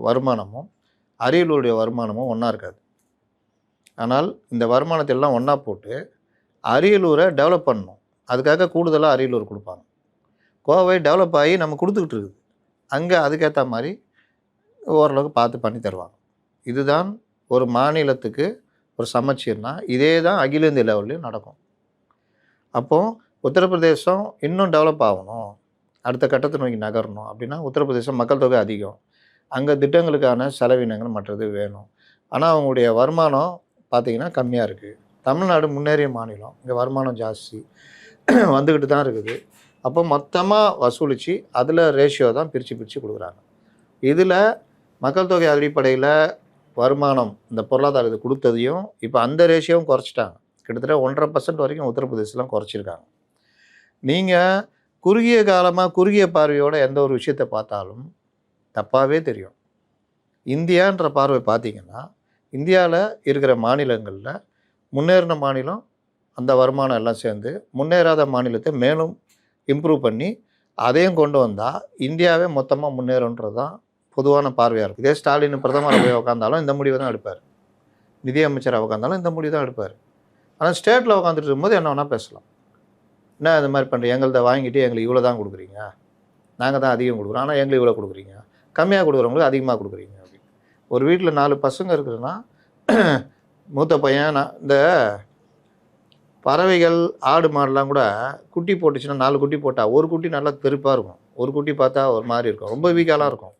வருமானமும் அரியலூருடைய வருமானமும் ஒன்றா இருக்காது. ஆனால் இந்த வருமானத்தை எல்லாம் ஒன்றா போட்டு அரியலூரை டெவலப் பண்ணணும். அதுக்காக கூடுதலாக அரியலூர் கொடுப்பாங்க. கோவை டெவலப் ஆகி நம்ம கொடுத்துக்கிட்டு இருக்குது. அங்கே அதுக்கேற்ற மாதிரி ஓரளவுக்கு பார்த்து பண்ணி தருவாங்க. இதுதான் ஒரு மாநிலத்துக்கு ஒரு சமச்சீர்னா இதே தான் அகில இந்திய லெவல்லையும் நடக்கும். அப்போது உத்தரப்பிரதேசம் இன்னும் டெவலப் ஆகணும், அடுத்த கட்டத்தை நோக்கி நகரணும் அப்படின்னா உத்தரப்பிரதேசம் மக்கள் தொகை அதிகம், அங்கே திட்டங்களுக்கான செலவினங்கள் மற்றது வேணும். ஆனால் அவங்களுடைய வருமானம் பார்த்திங்கன்னா கம்மியாக இருக்குது. தமிழ்நாடு முன்னேறிய மாநிலம், இங்கே வருமானம் ஜாஸ்தி வந்துக்கிட்டு தான் இருக்குது. அப்போ மொத்தமாக வசூலித்து அதில் ரேஷியோ தான் பிரித்து கொடுக்குறாங்க. இதில் மக்கள் தொகை அடிப்படையில் வருமானம் இந்த பொருளாதாரத்தை கொடுத்ததையும் இப்போ அந்த ரேஷியோவும் குறைச்சிட்டாங்க. கிட்டத்தட்ட 1.5% வரைக்கும் உத்தரப்பிரதேசலாம் குறைச்சிருக்காங்க. நீங்கள் குறுகிய காலமாக குறுகிய பார்வையோடு எந்த ஒரு விஷயத்தை பார்த்தாலும் தப்பாகவே தெரியும். இந்தியான்ற பார்வை பார்த்திங்கன்னா இந்தியாவில் இருக்கிற மாநிலங்களில் முன்னேறின மாநிலம் அந்த வருமானம் எல்லாம் சேர்ந்து முன்னேறாத மாநிலத்தை மேலும் இம்ப்ரூவ் பண்ணி அதையும் கொண்டு வந்தால் இந்தியாவே மொத்தமாக முன்னேறுன்றது தான் பொதுவான பார்வையாக இருக்குது. இதே ஸ்டாலின் பிரதமரை போய் உட்காந்தாலும் இந்த முடிவை தான் எடுப்பார், நிதியமைச்சராக உட்காந்தாலும் இந்த முடிவு தான் எடுப்பார். ஆனால் ஸ்டேட்டில் உட்காந்துட்டு இருக்கும்போது என்ன வேணால் பேசலாம். என்ன இது மாதிரி பண்ணுறீங்க, எங்கள்கிட்ட வாங்கிட்டு எங்களுக்கு இவ்வளோ தான் கொடுக்குறீங்க, நாங்கள் தான் அதிகம் கொடுக்குறோம், ஆனால் எங்களுக்கு இவ்வளோ கொடுக்குறீங்க, கம்மியாக கொடுக்குறவங்களுக்கு அதிகமாக கொடுக்குறீங்க அப்படின்னு. ஒரு வீட்டில் 4 பசங்க இருக்குதுன்னா மூத்த பையன் இந்த பறவைகள் ஆடு மாடெலாம் கூட குட்டி போட்டுச்சுன்னா 4 குட்டி போட்டால் ஒரு குட்டி நல்லா பெருப்பாக இருக்கும், ஒரு குட்டி பார்த்தா ஒரு மாதிரி இருக்கும், ரொம்ப வீக்காலாம் இருக்கும்.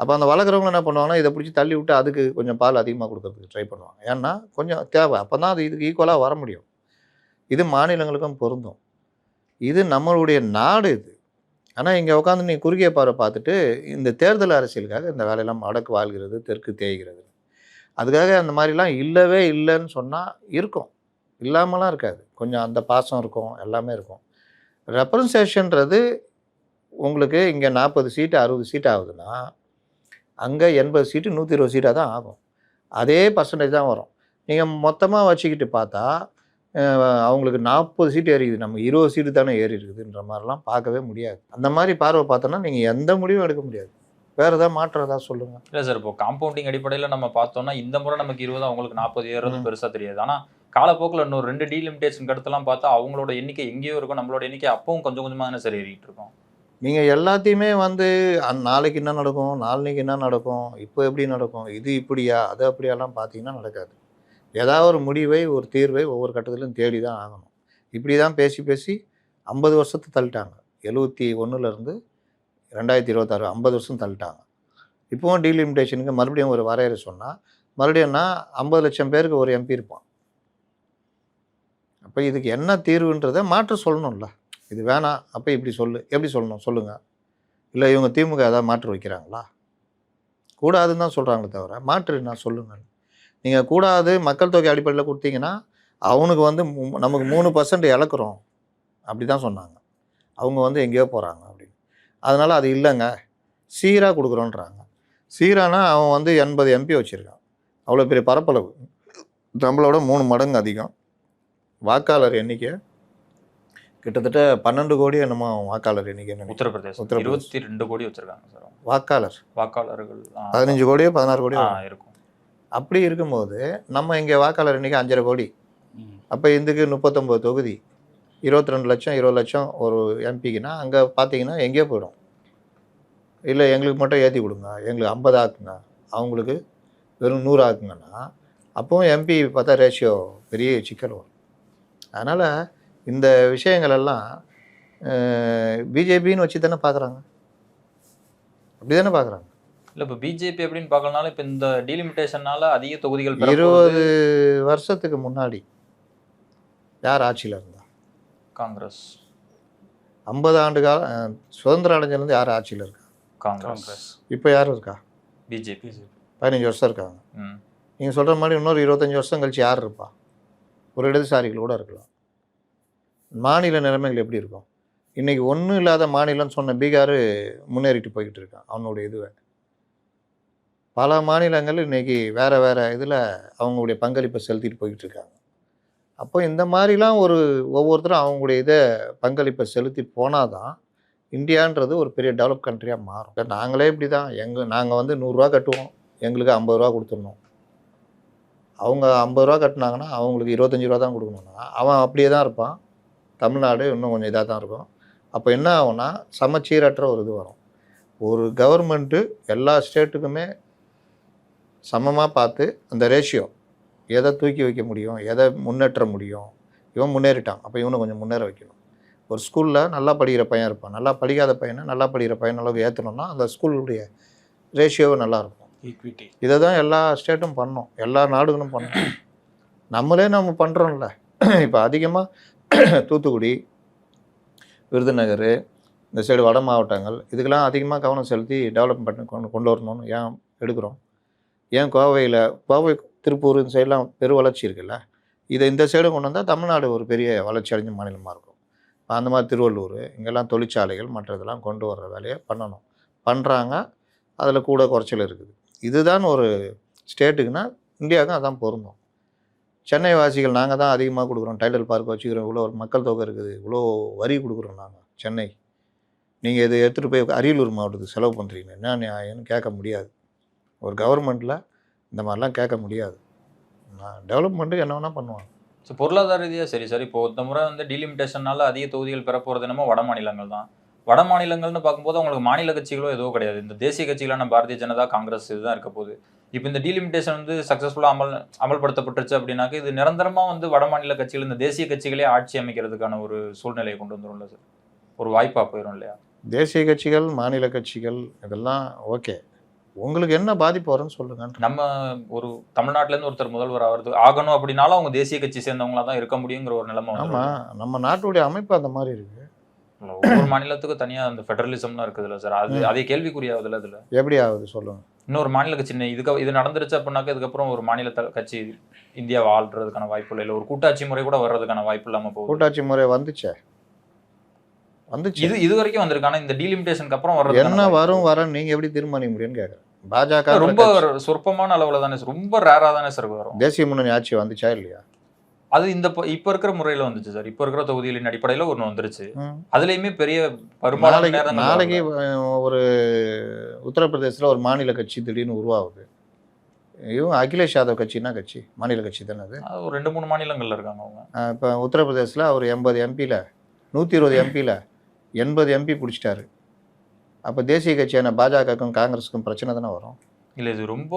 அப்போ அந்த வளர்க்குறவங்க என்ன பண்ணுவாங்கன்னா இதை பிடிச்சி தள்ளி விட்டு அதுக்கு கொஞ்சம் பால் அதிகமாக கொடுக்கறதுக்கு ட்ரை பண்ணுவாங்க. ஏன்னா கொஞ்சம் தேவை, அப்போ தான் அது இதுக்கு ஈக்குவலாக வர முடியும். இது மாநிலங்களுக்கும் பொருந்தும். இது நம்மளுடைய நாடு. இது ஆனால் இங்கே உட்காந்து நீ குறுகிய பார்வை பார்த்துட்டு இந்த தேர்தல் அரசியலுக்காக இந்த வேலையெல்லாம் வடக்கு வாழ்கிறது தெற்கு தேய்கிறது. அதுக்காக அந்த மாதிரிலாம் இல்லவே இல்லைன்னு சொன்னால் இருக்கும், இல்லாமலாம் இருக்காது. கொஞ்சம் அந்த பாசம் இருக்கும், எல்லாமே இருக்கும். ரெப்ரசன்டேஷன்றது உங்களுக்கு இங்கே 40 சீட்டு 60 சீட் ஆகுதுன்னா அங்கே 80 சீட்டு 120 சீட்டாக தான் ஆகும். அதே பர்சன்டேஜ் தான் வரும். நீங்கள் மொத்தமாக வச்சுக்கிட்டு பார்த்தா அவங்களுக்கு 40 சீட்டு ஏறிக்குது, நம்ம 20 சீட்டு தானே ஏறி இருக்குதுன்ற மாதிரிலாம் பார்க்கவே முடியாது. அந்த மாதிரி பார்வை பார்த்தோன்னா நீங்கள் எந்த முடிவும் எடுக்க முடியாது. வேறு ஏதாவது மாற்றம் ஏதாவது சொல்லுங்கள். இல்லை சார், இப்போ காம்பவுண்டிங் அடிப்படையில் நம்ம பார்த்தோம்னா இந்த முறை நமக்கு 20 அவங்களுக்கு 40 ஏறது பெருசாக தெரியாது. ஆனால் காலப்போக்கில் இன்னொரு 2 டீலிமிட்டேஷன் அடுத்தெல்லாம் பார்த்தா அவங்களோட எண்ணிக்கை எங்கேயோ இருக்கும், நம்மளோட எண்ணிக்கை அப்பவும் கொஞ்சம் கொஞ்சமாக தானே சரி ஏறிட்டு இருக்கோம். நீங்கள் எல்லாத்தையுமே வந்து நாளைக்கு என்ன நடக்கும், நாளைக்கு என்ன நடக்கும், இப்போ எப்படி நடக்கும், இது இப்படியா அது அப்படியாலாம் பார்த்தீங்கன்னா நடக்காது. ஏதாவது ஒரு முடிவை ஒரு தீர்வை ஒவ்வொரு கட்டத்திலும் தேடி தான் ஆகணும். இப்படி தான் பேசி பேசி 50 வருஷத்தை தள்ளிட்டாங்க. 71லேருந்து 2026 50 வருஷம் தள்ளிட்டாங்க. இப்போவும் டீலிமிட்டேஷனுக்கு மறுபடியும் ஒரு வரையறை சொன்னால் மறுபடியும்னா 50 லட்சம் பேருக்கு ஒரு எம்பி இருப்பான். அப்போ இதுக்கு என்ன தீர்வுன்றதை மாற்ற சொல்லணும்ல. இது வேணாம், அப்போ இப்படி சொல்லு, எப்படி சொல்லணும் சொல்லுங்கள். இல்லை இவங்க திமுக ஏதாவது மாற்று வைக்கிறாங்களா? கூடாதுன்னு தான் சொல்கிறாங்களே தவிர மாற்று நான் சொல்லுங்கள். நீங்கள் கூடாது மக்கள் தொகை அடிப்படையில் கொடுத்தீங்கன்னா அவனுக்கு வந்து நமக்கு 3% இழக்கிறோம் அப்படி தான் சொன்னாங்க. அவங்க வந்து எங்கேயோ போகிறாங்க அப்படின்னு. அதனால் அது இல்லைங்க, சீராக கொடுக்குறோன்றாங்க. சீரானா அவன் வந்து 80 எம்பி வச்சுருக்கான். அவ்வளோ பெரிய பரப்பளவு, நம்மளோட 3 மடங்கு அதிகம். வாக்காளர் எண்ணிக்கை கிட்டத்தட்ட 12 கோடி என்னமோ வாக்காளர் எண்ணிக்கை. உத்தரப்பிரதேசம் 22 கோடி வச்சுருக்காங்க சார் வாக்காளர்கள். 15 கோடியோ 16 கோடியோ இருக்கும். அப்படி இருக்கும்போது நம்ம இங்கே வாக்காளர் எண்ணிக்கை 5.5 கோடி. அப்போ இதுக்கு 39 தொகுதி, 22 லட்சம் 20 லட்சம் ஒரு எம்பிக்குன்னா அங்கே பார்த்தீங்கன்னா எங்கேயோ போயிடும். இல்லை எங்களுக்கு மட்டும் ஏற்றி கொடுங்க, எங்களுக்கு 50 ஆக்குங்க, அவங்களுக்கு வெறும் 100 ஆக்குங்கன்னா அப்போவும் எம்பி பார்த்தா ரேஷியோ பெரிய சிக்கல் வரும். அதனால் இந்த விஷயங்கள் எல்லாம் பிஜேபின்னு வச்சு தானே பார்க்குறாங்க, அப்படி தானே பார்க்குறாங்க. இல்லை இப்போ பிஜேபி அப்படின்னு பார்க்கறதுனால இப்போ இந்த டீலிமிட்டேஷனால அதிக தொகுதிகள் 20 வருஷத்துக்கு முன்னாடி யார் ஆட்சியில் இருந்தா? காங்கிரஸ். 50 ஆண்டு காலம் சுதந்திரம் அடைஞ்சிலேருந்து யார் ஆட்சியில் இருக்கா? காங்கிரஸ். இப்போ யார் இருக்கா? பிஜேபி. 15 வருஷம் இருக்காங்க. நீங்கள் சொல்கிற மாதிரி இன்னொரு 25 வருஷம் கழிச்சு யார் இருப்பா? ஒரு இடதுசாரிகள் கூட இருக்கலாம். மாநில நிலைமைகள் எப்படி இருக்கும்? இன்றைக்கி ஒன்றும் இல்லாத மாநிலம்னு சொன்ன பீகார் முன்னேறிட்டு போய்கிட்டு இருக்கான் அவனுடைய இதுவை. பல மாநிலங்கள் இன்றைக்கி வேறு வேறு இதில் அவங்களுடைய பங்களிப்பை செலுத்திட்டு போய்கிட்டு இருக்காங்க. அப்போ இந்த மாதிரிலாம் ஒவ்வொருத்தரும் அவங்களுடைய இதை பங்களிப்பை செலுத்தி போனால் தான் இந்தியான்றது ஒரு பெரிய டெவலப் கண்ட்ரியாக மாறும். நாங்களே இப்படி தான், நாங்கள் வந்து 100 ரூபா கட்டுவோம், எங்களுக்கு 50 ரூபா கொடுத்துடணும். அவங்க 50 ரூபா கட்டினாங்கன்னா அவங்களுக்கு 25 ரூபா தான் கொடுக்கணும்னா அவன் அப்படியே தான் இருப்பான். தமிழ்நாடு இன்னும் கொஞ்சம் இதாக தான் இருக்கும். அப்போ என்ன ஆகும்னா சமச்சீரற்ற ஒரு இது வரும். ஒரு கவர்மெண்ட்டு எல்லா ஸ்டேட்டுக்குமே சமமாக பார்த்து அந்த ரேஷியோ எதை தூக்கி வைக்க முடியும், எதை முன்னேற்ற முடியும். இவன் முன்னேறிட்டான், அப்போ இவனை கொஞ்சம் முன்னேற வைக்கணும். ஒரு ஸ்கூலில் நல்லா படிக்கிற பையன் இருப்பான், நல்லா படிக்காத பையனை நல்லா படிக்கிற பையன் அளவுக்கு ஏற்றணும்னா அந்த ஸ்கூலுடைய ரேஷியோவை நல்லாயிருக்கும். ஈக்விட்டி. இதை தான் எல்லா ஸ்டேட்டும் பண்ணோம், எல்லா நாடுகளும் பண்ணோம். நம்ம பண்ணுறோம்ல. இப்போ அதிகமாக தூத்துக்குடி, விருதுநகர், இந்த சைடு வட மாவட்டங்கள் இதுக்கெல்லாம் அதிகமாக கவனம் செலுத்தி டெவலப் பண்ணி கொண்டு வரணும்னு ஏன் எடுக்கிறோம்? ஏன் கோவை திருப்பூர் இந்த சைடெலாம் பெரு வளர்ச்சி இருக்குல்ல, இதை இந்த சைடு கொண்டு வந்தால் தமிழ்நாடு ஒரு பெரிய வளர்ச்சி அடைஞ்ச மாநிலமாக இருக்கும். அந்த மாதிரி திருவள்ளூர் இங்கெல்லாம் தொழிற்சாலைகள் மற்றதெல்லாம் கொண்டு வர்ற வேலையை பண்ணணும், பண்ணுறாங்க. அதில் கூட குறைச்சல் இருக்குது. இதுதான் ஒரு ஸ்டேட்டுக்குன்னா இந்தியாவுக்கும் அதான் பொருந்தும். சென்னை வாசிகள் நாங்கள் தான் அதிகமாக கொடுக்குறோம், டைடல் பார்க் வச்சுக்கிறோம், இவ்வளோ மக்கள் தொகை இருக்குது, இவ்வளோ வரி கொடுக்குறோம் நாங்கள் சென்னை, நீங்கள் இதை எடுத்துகிட்டு போய் அரியலூர் மாவட்டத்துக்கு செலவு பண்ணுறீங்க, என்ன நியாயம்னு கேட்க முடியாது. ஒரு கவர்மெண்ட்டில் இந்த மாதிரிலாம் கேட்க முடியாது. டெவலப்மெண்ட்டுக்கு என்ன வேணால் பண்ணுவாங்க. ஸோ பொருளாதார ரீதியாக சரி சார். இப்போ இந்த முறை வந்து டீலிமிட்டேஷனால அதிக தொகுதிகள் பெற போகிறது என்னமோ வட மாநிலங்கள் தான். வட மாநிலங்கள்னு பார்க்கும்போது அவங்களுக்கு மாநில கட்சிகளோ எதுவும் கிடையாது. இந்த தேசிய கட்சிகளான பாரதிய ஜனதா, காங்கிரஸ் இதுதான் இருக்க போகுது. இப்போ இந்த டீலிமிட்டேஷன் வந்து சக்ஸஸ்ஃபுல்லாக அமல்படுத்தப்பட்டுருச்சு அப்படின்னாக்க இது நிரந்தரமாக வந்து வட மாநில கட்சிகள் இந்த தேசிய கட்சிகளே ஆட்சி அமைக்கிறதுக்கான ஒரு சூழ்நிலையை கொண்டு வந்துடும்ல சார், ஒரு வாய்ப்பாக போயிடும் இல்லையா? தேசிய கட்சிகள், மாநில கட்சிகள் இதெல்லாம் ஓகே, உங்களுக்கு என்ன பாதிப்பு வரும்னு சொல்லுங்க. நம்ம ஒரு தமிழ்நாட்டிலேருந்து ஒருத்தர் முதல்வர் ஆகணும் அப்படின்னாலும் அவங்க தேசிய கட்சி சேர்ந்தவங்களா தான் இருக்க முடியுங்கிற ஒரு நிலைமை. ஆமாம், நம்ம நாட்டுடைய அமைப்பு அந்த மாதிரி இருக்குது. ஒவ்வொரு மாநிலத்துக்கும் தனியா அந்த ஃபெடரலிசம்லாம் இருக்குதுல்ல சார், அது அதே கேள்விக்குறியாவதுல அதுல. எப்படி ஆகுது சொல்லுங்கள். இன்னொரு மாநில கட்சி இது நடந்துருச்சு அப்படின்னாக்க இதுக்கப்புறம் ஒரு மாநில கட்சி இந்தியாவை ஆள்றதுக்கான வாய்ப்பு இல்லை, ஒரு கூட்டாட்சி முறை கூட வர்றதுக்கான வாய்ப்பு இல்லாம போகுது. கூட்டாட்சி முறை வந்துச்சு. இது வரைக்கும் வந்திருக்கு. ஆனா இந்த டீலிமிட்டேஷனுக்கு அப்புறம் வர்றது என்ன வரும் நீங்க எப்படி தீர்மானிக்க முடியும்னு கேட்குறேன். பாஜக ரொம்ப சொற்பமான அளவுல தானே சார், ரொம்ப ரேரா தானே சார் வரும். தேசிய முன்னணி ஆட்சி வந்துச்சா இல்லையா? அது இப்ப இருக்கிற முறையில வந்துச்சு சார். இப்ப இருக்கிற தொகுதிகளின் அடிப்படையில ஒண்ணு வந்துருச்சு. அதுலயுமே பெரிய பெரும்பாலான நாளைக்கு ஒரு உத்தரப்பிரதேசத்துல ஒரு மாநில கட்சி திடீர்னு உருவாகுது. இவங்க அகிலேஷ் யாதவ் கட்சின்னா கட்சி மாநில கட்சி தானே அது. ஒரு 2-3 மாநிலங்கள்ல இருக்காங்க அவங்க. இப்போ உத்தரப்பிரதேசத்தில் அவர் 80 எம்பியில் 120 எம்பியில் 80 எம்பி பிடிச்சிட்டாரு. அப்போ தேசிய கட்சியான பாஜகவுக்கும் காங்கிரஸுக்கும் பிரச்சனை தானே வரும். இல்லை, இது ரொம்ப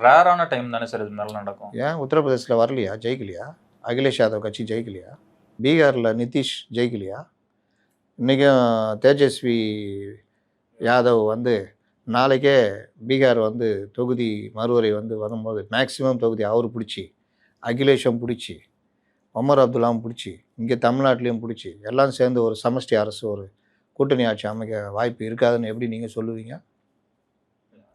ரேரான டைம் தானே சார் இது மேலே நடக்கும். ஏன் உத்தரப்பிரதேசத்தில் வரலையா, ஜெயிக்கலையா? அகிலேஷ் யாதவ் கட்சி ஜெயிக்கலையா? பீகாரில் நிதிஷ் ஜெயிக்கலையா? இன்றைக்கும் தேஜஸ்வி யாதவ் நாளைக்கே பீகார் தொகுதி மறுவரை வரும்போது மேக்சிமம் தொகுதி அவர் பிடிச்சி, அகிலேஷும் பிடிச்சி, ஒமர் அப்துல்லாவும் பிடிச்சி, இங்கே தமிழ்நாட்டிலையும் பிடிச்சி, எல்லாம் சேர்ந்து ஒரு சமஷ்டி அரசு, ஒரு கூட்டணி ஆட்சி அமைக்க வாய்ப்பு இருக்காதுன்னு எப்படி நீங்கள் சொல்லுவீங்க?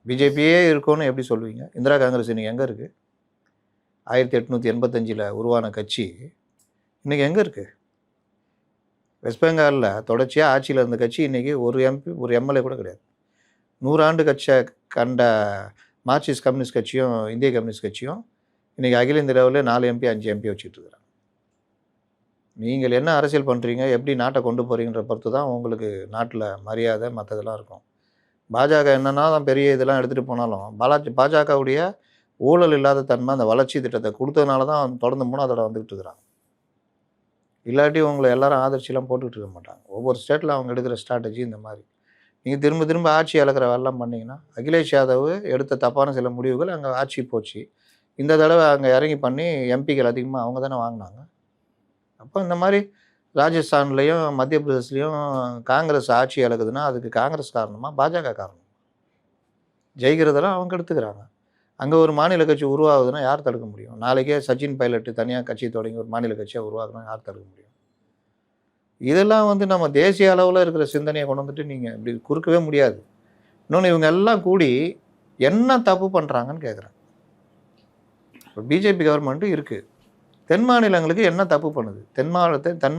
பிஜேபியே இருக்கும்னு எப்படி சொல்லுவீங்க? இந்திரா காங்கிரஸ் இன்றைக்கி எங்கே இருக்குது? 1885 உருவான கட்சி இன்றைக்கி எங்கே இருக்குது? வெஸ்ட் பெங்காலில் தொடர்ச்சியாக ஆட்சியில் இருந்த கட்சி இன்றைக்கி ஒரு எம்பி ஒரு எம்எல்ஏ கூட கிடையாது. 100 ஆண்டு கட்சியை கண்ட மார்க்சிஸ்ட் கம்யூனிஸ்ட் கட்சியும் இந்திய கம்யூனிஸ்ட் கட்சியும் இன்றைக்கி அகில இந்திய அளவில் 4 எம்பி 5 எம்பி வச்சுட்டு இருக்கிறாங்க. நீங்கள் என்ன அரசியல் பண்ணுறீங்க, எப்படி நாட்டை கொண்டு போகிறீங்கன்ற பொறுத்து தான் உங்களுக்கு நாட்டில் மரியாதை மற்றதெல்லாம் இருக்கும். பாஜக என்னென்னா தான் பெரிய இதெல்லாம் எடுத்துகிட்டு போனாலும் பாஜகவுடைய ஊழல் இல்லாத தன்மை அந்த வளர்ச்சி திட்டத்தை கொடுத்ததுனால தான் தொடர்ந்து 3ஆவது வந்துக்கிட்டு இருக்கிறாங்க. இல்லாட்டி உங்களை எல்லாரும் ஆதரிச்சிலாம் போட்டுக்கிட்டு இருக்க மாட்டாங்க. ஒவ்வொரு ஸ்டேட்டில் அவங்க எடுக்கிற ஸ்ட்ராட்டஜி இந்த மாதிரி. நீங்கள் திரும்ப திரும்ப ஆட்சி இழக்கிற வேலைலாம் பண்ணிங்கன்னா, அகிலேஷ் யாதவ் எடுத்த தப்பான சில முடிவுகள் அங்கே ஆட்சி போச்சு. இந்த தடவை அங்கே இறங்கி பண்ணி எம்பிக்கள் அதிகமாக அவங்க தானே வாங்கினாங்க. அப்போ இந்த மாதிரி ராஜஸ்தான்லேயும் மத்திய பிரதேஷ்லேயும் காங்கிரஸ் ஆட்சி இழக்குதுன்னா அதுக்கு காங்கிரஸ் காரணமாக பாஜக காரணம். ஜெயிக்கிறதெல்லாம் அவங்க எடுத்துக்கிறாங்க. அங்கே ஒரு மாநில கட்சி உருவாகுதுன்னா யார் தடுக்க முடியும்? நாளைக்கே சச்சின் பைலட்டு தனியாக கட்சி தொடங்கி ஒரு மாநில கட்சியாக உருவாக்குனா யார் தடுக்க முடியும்? இதெல்லாம் நம்ம தேசிய அளவில் இருக்கிற சிந்தனையை கொண்டு வந்துட்டு நீங்கள் இப்படி குறுக்கவே முடியாது. இன்னொன்று இவங்க எல்லாம் கூடி என்ன தப்பு பண்ணுறாங்கன்னு கேட்குறேன். இப்போ பிஜேபி கவர்மெண்ட்டு இருக்குது, தென் மாநிலங்களுக்கு என்ன தப்பு பண்ணுது? தென்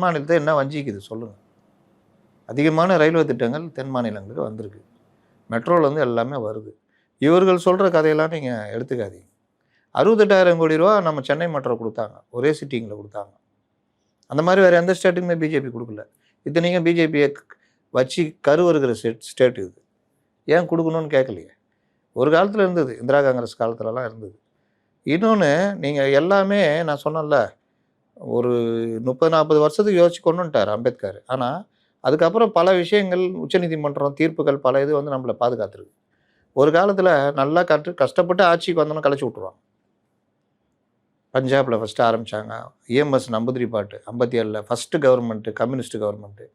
மாநிலத்தை என்ன வஞ்சிக்குது சொல்லுங்கள். அதிகமான ரயில்வே திட்டங்கள் தென் மாநிலங்களுக்கு வந்திருக்கு, மெட்ரோவில் எல்லாமே வருது. இவர்கள் சொல்கிற கதையெல்லாம் நீங்கள் எடுத்துக்காதீங்க. 68,000 கோடி ரூபா நம்ம சென்னை மெட்ரோ கொடுத்தாங்க, ஒரே சிட்டிங்கில் கொடுத்தாங்க. அந்த மாதிரி வேறு எந்த ஸ்டேட்டுக்குமே பிஜேபி கொடுக்கல. இத்தனைக்கும் பிஜேபியை வச்சு கருவருகிற ஸ்டேட் இது. ஏன் கொடுக்கணும்னு கேட்கலையே. ஒரு காலத்தில் இருந்தது, இந்திரா காங்கிரஸ் காலத்துலலாம் இருந்தது. இன்னொன்று, நீங்கள் எல்லாமே நான் சொன்னேன்ல, ஒரு 30-40 வருஷத்துக்கு யோசிச்சு கொண்டு வந்துட்டார் அம்பேத்கர். ஆனால் அதுக்கப்புறம் பல விஷயங்கள் உச்சநீதிமன்றம் தீர்ப்புகள் பல இது நம்மளை பாதுகாத்துருக்கு. ஒரு காலத்தில் நல்லா கஷ்டப்பட்டு ஆட்சிக்கு வந்தோன்னா கழிச்சு விட்ருவாங்க. பஞ்சாபில் ஃபஸ்ட்டு ஆரம்பித்தாங்க, EMS நம்பூதிரி பாட்டு 57 ஃபஸ்ட்டு கவர்மெண்ட்டு, கம்யூனிஸ்ட் கவர்மெண்ட்டு.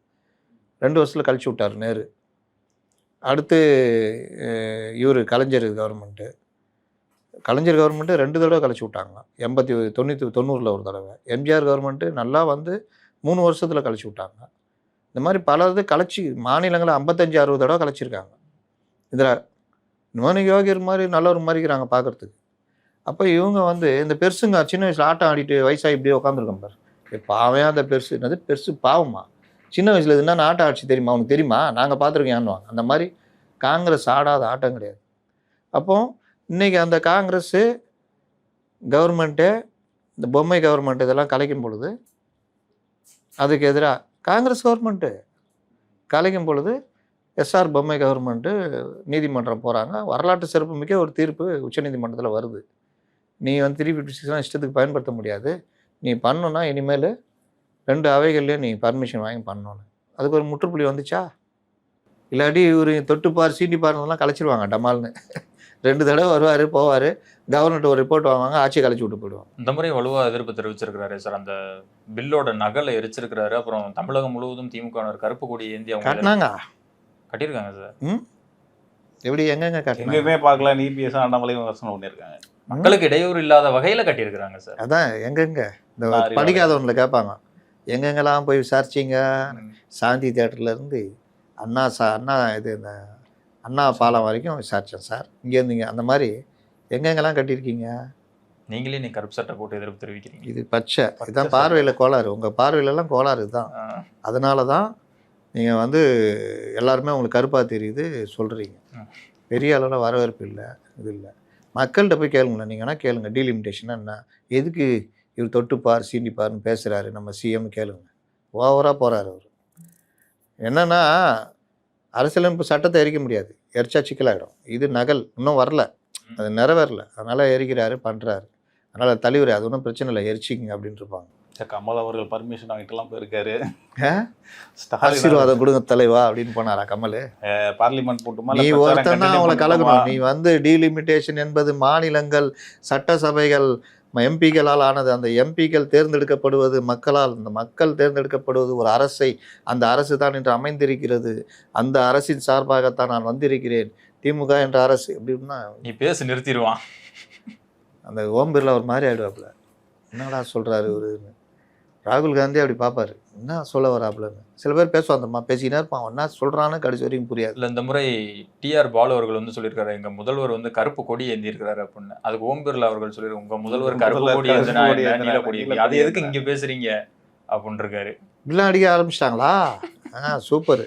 2 வருஷத்தில் கழிச்சு விட்டார் நேரு. அடுத்து இவர் கலைஞர் கவர்மெண்ட்டு. கலைஞர் கவர்மெண்ட்டு 2 தடவை கழிச்சு விட்டாங்க, 90 ஒரு தடவை. எம்ஜிஆர் கவர்மெண்ட்டு நல்லா 3 வருஷத்தில் கழிச்சு விட்டாங்க. இந்த மாதிரி பல இது கழிச்சு மாநிலங்களை 55-60 தடவை கழிச்சிருக்காங்க. இதில் இன்னொன்று யோகியர் மாதிரி நல்லவர் மாதிரி இருக்கிறாங்க பார்க்குறதுக்கு. அப்போ இவங்க இந்த பெருசுங்க சின்ன வயசில் ஆட்டம் ஆடிட்டு வயசாகி இப்படியே உட்காந்துருக்கோம் பாரு. பாவையாக அந்த பெருசு என்னது பெருசு பாவமா? சின்ன வயசில் இதுனா ஆட்டம் ஆட்சி தெரியுமா அவனுக்கு தெரியுமா? நாங்கள் பார்த்துருக்கேன்னுவாங்க. அந்த மாதிரி காங்கிரஸ் ஆடாத ஆட்டம் கிடையாது. அப்போ இன்றைக்கி அந்த காங்கிரஸ்ஸு கவர்மெண்ட்டு இந்த பொம்மை கவர்மெண்ட் இதெல்லாம் கலைக்கும் பொழுது, அதுக்கு எதிராக காங்கிரஸ் கவர்மெண்ட்டு கலைக்கும் பொழுது எஸ்ஆர் பொம்மை கவர்மெண்ட்டு நீதிமன்றம் போகிறாங்க. வரலாற்று சிறப்புமிக்க ஒரு தீர்ப்பு உச்சநீதிமன்றத்தில் வருது. நீ 356 இஷ்டத்துக்கு பயன்படுத்த முடியாது, நீ பண்ணணுன்னா இனிமேல் 2 அவைகள்லேயும் நீ பர்மிஷன் வாங்கி பண்ணணுன்னு. அதுக்கு ஒரு முற்றுப்புள்ளி வந்துச்சா? இல்லாட்டி இவர் தொட்டுப்பார் சீண்டிப்பார்லாம் கலைச்சிருவாங்க டமால்னு. 2 தடவை வருவார் போவார், கவர்மெண்ட் ஒரு ரிப்போர்ட் வாங்குவாங்க, ஆட்சியை கழிச்சு விட்டு போயிடுவாங்க. இந்த முறை வலுவாக எதிர்ப்பு தெரிவிச்சிருக்கிறாரு சார். அந்த பில்லோட நகலை எரிச்சிருக்கிறாரு. அப்புறம் தமிழகம் முழுவதும் திமுக கருப்பு கொடி ஏந்தி அவங்க காட்டினாங்க, கட்டியிருக்காங்க சார். எப்படி எங்கெங்க காட்டினாங்க? எங்கேயுமே பார்க்கல. நீபிஎஸ் அண்ணாமலையும் விமர்சனம் பண்ணியிருக்காங்க. மக்களுக்கு இடையூறு இல்லாத வகையில் கட்டியிருக்கிறாங்க சார். அதான் எங்கெங்க இந்த படிக்காதவங்களை கேட்பாங்க, எங்கெங்கெல்லாம் போய் விசாரிச்சிங்க? சாந்தி தேட்டர்லேருந்து அண்ணா இது இந்த அண்ணா பாலம் வரைக்கும் விசாரித்தேன் சார். இங்கேருந்துங்க அந்த மாதிரி எங்கெங்கெல்லாம் கட்டியிருக்கீங்க? நீங்களே நீ கருப்பு சட்டை போட்டு எதிர்ப்பு தெரிவிக்கிறீங்க. இது பச்சை. இதுதான் பார்வையில் கோளாறு. உங்கள் பார்வையிலலாம் கோளாறு தான். அதனால தான் நீங்கள் வந்து எல்லாருமே உங்களுக்கு கருப்பாக தெரியுது சொல்கிறீங்க. பெரிய அளவில் வரவேற்பு இல்லை, இது இல்லை. மக்கள்கிட்ட போய் கேளுங்களேன். நீங்கள் வேணால் கேளுங்க, டீலிமிட்டேஷன்னா என்ன, எதுக்கு இவர் தொட்டுப்பார் சீண்டிப்பார்னு பேசுகிறாரு நம்ம சிஎம்னு கேளுங்க. ஓவராக போகிறாரு அவர். என்னென்னா அரசியலமைப்பு சட்டத்தை எரிக்க முடியாது, எரிச்சா சிக்கலாகிடும். இது நகல் இன்னும் வரல, அது நிறைவேறல, அதனால் எரிக்கிறாரு பண்ணுறாரு. அதனால் தலைவர் அது ஒன்றும் பிரச்சனை இல்லை, எரிச்சிங்க அப்படின்னு இருப்பாங்க. கமல் அவர்கள் பர்மிஷன் வாங்கிட்டுலாம் போயிருக்காரு. ஆசீர்வாதம் கொடுங்க தலைவா அப்படின்னு போனாரா கமல்? பார்லிமெண்ட் போட்டுமா? நீ ஒருத்தனா அவங்களை கலக்கணும். நீ வந்து டீலிமிட்டேஷன் என்பது மாநிலங்கள் சட்டசபைகள் எம்பிக்களால் ஆனது. அந்த எம்பிக்கள் தேர்ந்தெடுக்கப்படுவது மக்களால். அந்த மக்கள் தேர்ந்தெடுக்கப்படுவது ஒரு அரசை. அந்த அரசு தான் இன்று அமைந்திருக்கிறது. அந்த அரசின் சார்பாகத்தான் நான் வந்திருக்கிறேன். திமுக என்ற அரசு எப்படின்னா நீ பேச நிறுத்திடுவான். அந்த ஓம் பிர்லா ஒரு மாதிரி ஆகிடுவாப்புல. என்னடா சொல்கிறாரு ஒரு ராகுல் காந்தி அப்படி பார்ப்பாரு, என்ன சொல்ல வராப்புலன்னு. சில பேர் பேசுவாங்கம்மா, பேசிக்கிட்டே இருப்பான், என்ன சொல்கிறான்னு கடைசி வரைக்கும் புரியாது. இல்லை, இந்த முறை டிஆர் பாலு அவர்கள் வந்து சொல்லியிருக்காரு, எங்கள் முதல்வர் வந்து கருப்பு கொடி ஏந்தி இருக்கிறாரு அப்படின்னு. அதுக்கு ஓம் பிர்லா அவர்கள் சொல்லியிருக்காரு, உங்கள் முதல்வர் கருப்பு கொடி ஏந்தினா நீல கொடி, அது எதுக்கு இங்கே பேசுறீங்க அப்படின்னு இருக்காரு. இப்படிலாம் அடிக்க ஆரம்பிச்சிட்டாங்களா? சூப்பர்.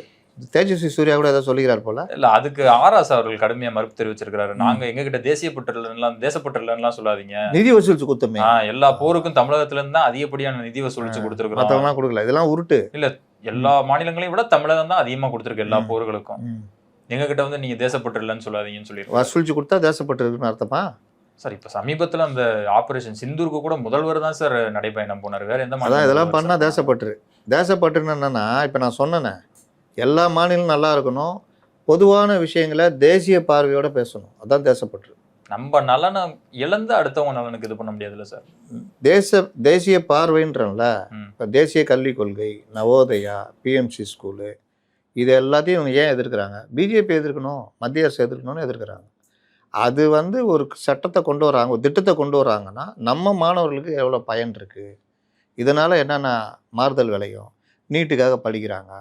தேஜஸ்வி சூர்யா கூட ஏதாவது சொல்லிக்கிறார் போல. இல்ல, அதுக்கு ஆராஸ் அவர்கள் கடுமையா மறுப்பு தெரிவிச்சிருக்காரு. நாங்க எங்ககிட்ட தேசப்பற்றலாம் சொல்லாதீங்க, நிதி வசூலிச்சு கொடுத்தோமே. எல்லா போருக்கும் தமிழகத்துல இருந்து தான் அதிகப்படியான நிதி வசூலிச்சு கொடுத்துருக்கோம். கொடுக்கல, இதெல்லாம் உருட்டு. இல்ல, எல்லா மாநிலங்களையும் விட தமிழகம் தான் அதிகமா கொடுத்துருக்கு எல்லா போர்களுக்கும். எங்ககிட்ட வந்து நீங்க தேசப்பற்றலன்னு சொல்லாதீங்கன்னு சொல்லி வசூலிச்சு கொடுத்தா தேசப்பட்டிருக்குன்னு அர்த்தமா? சார், இப்ப சமீபத்துல அந்த ஆபரேஷன் சிந்தூருக்கு கூட முதல்வர் தான் சார் நடைபயணம் போனார். வேற எந்த அதான் இதெல்லாம் பண்ணா தேசப்பற்று. தேசப்பற்றுன்னு என்னன்னா, இப்ப நான் சொன்னேனே, எல்லா மாநிலம் நல்லா இருக்கணும், பொதுவான விஷயங்களை தேசிய பார்வையோட பேசணும், அதான் தேசப்பற்று. நம்ம நலனை இழந்து அடுத்தவங்க நலனுக்கு இது பண்ண முடியாதுல்ல சார். தேசிய பார்வைன்றல. இப்போ தேசிய கல்விக் கொள்கை, நவோதயா, பிஎம்சி ஸ்கூலு, இது எல்லாத்தையும் இவங்க ஏன் எதிர்க்கிறாங்க? பிஜேபி எதிர்க்கணும், மத்திய அரசு எதிர்க்கணும்னு எதிர்க்கிறாங்க. அது வந்து ஒரு சட்டத்தை கொண்டு வராங்க, ஒரு திட்டத்தை கொண்டு வராங்கன்னா நம்ம மாணவர்களுக்கு எவ்வளோ பயன் இருக்குது, இதனால் என்னென்ன மாறுதல் விளையும், நீட்டுக்காக படிக்கிறாங்க,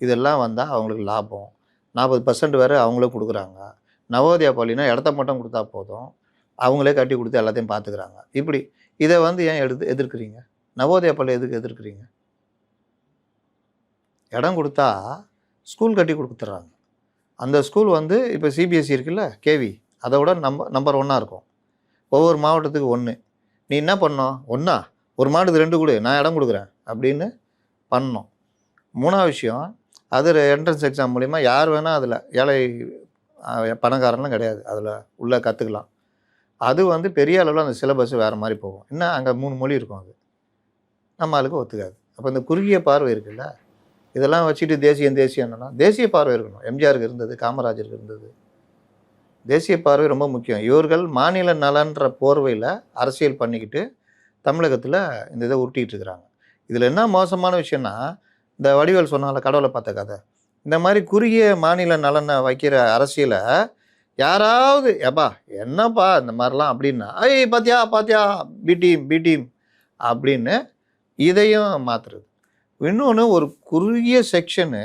இதெல்லாம் வந்தால் அவங்களுக்கு லாபம். 40% வேறு அவங்களே கொடுக்குறாங்க. நவோதயா பள்ளினா இடத்த மட்டும் கொடுத்தா போதும், அவங்களே கட்டி கொடுத்து எல்லாத்தையும் பார்த்துக்கிறாங்க. இப்படி இதை வந்து ஏன் எதிர்க்கிறீங்க? நவோதயா பள்ளி எதுக்கு எதிர்க்கிறீங்க? இடம் கொடுத்தா ஸ்கூல் கட்டி கொடுத்துட்றாங்க. அந்த ஸ்கூல் வந்து இப்போ சிபிஎஸ்சி இருக்குல்ல, கேவி, அதை விட நம்பர் 1 இருக்கும். ஒவ்வொரு மாவட்டத்துக்கு 1. நீ என்ன பண்ணணும்? ஒன்றா ஒரு மாவட்டத்துக்கு 2 கொடு, நான் இடம் கொடுக்குறேன் அப்படின்னு பண்ணணும். 3ஆவது விஷயம், அது என்ட்ரன்ஸ் எக்ஸாம் மூலிமா யார் வேணால் அதில் ஏழை பணக்காரன்லாம் கிடையாது, அதில் உள்ளே கற்றுக்கலாம். அது வந்து பெரிய அளவில் அந்த சிலபஸ் வேறு மாதிரி போகும். என்ன அங்கே 3 மொழி இருக்கும், அது நம்ம ஆளுக்கு ஒத்துக்காது. அப்போ இந்த குறுகிய பார்வை இருக்குல்ல, இதெல்லாம் வச்சுட்டு தேசியம் என்னன்னா, தேசிய பார்வை இருக்கணும். எம்ஜிஆருக்கு இருந்தது, காமராஜருக்கு இருந்தது. தேசிய பார்வை ரொம்ப முக்கியம். இவர்கள் மாநில நலன்ற போர்வையில் அரசியல் பண்ணிக்கிட்டு தமிழகத்தில் இந்த இதை உருட்டிகிட்டு இருக்கிறாங்க. இதில் என்ன மோசமான விஷயம்னா, இந்த வடிவேல் சொன்னால கடவுளை பார்த்த கதை, இந்த மாதிரி குறுகிய மாநில நலனை வைக்கிற அரசியலை யாராவது எப்பா என்னப்பா இந்த மாதிரிலாம் அப்படின்னா, பாத்தியா பிடீம் அப்படின்னு இதையும் மாற்றுறது. இன்னொன்று, ஒரு குறுகிய செக்ஷனு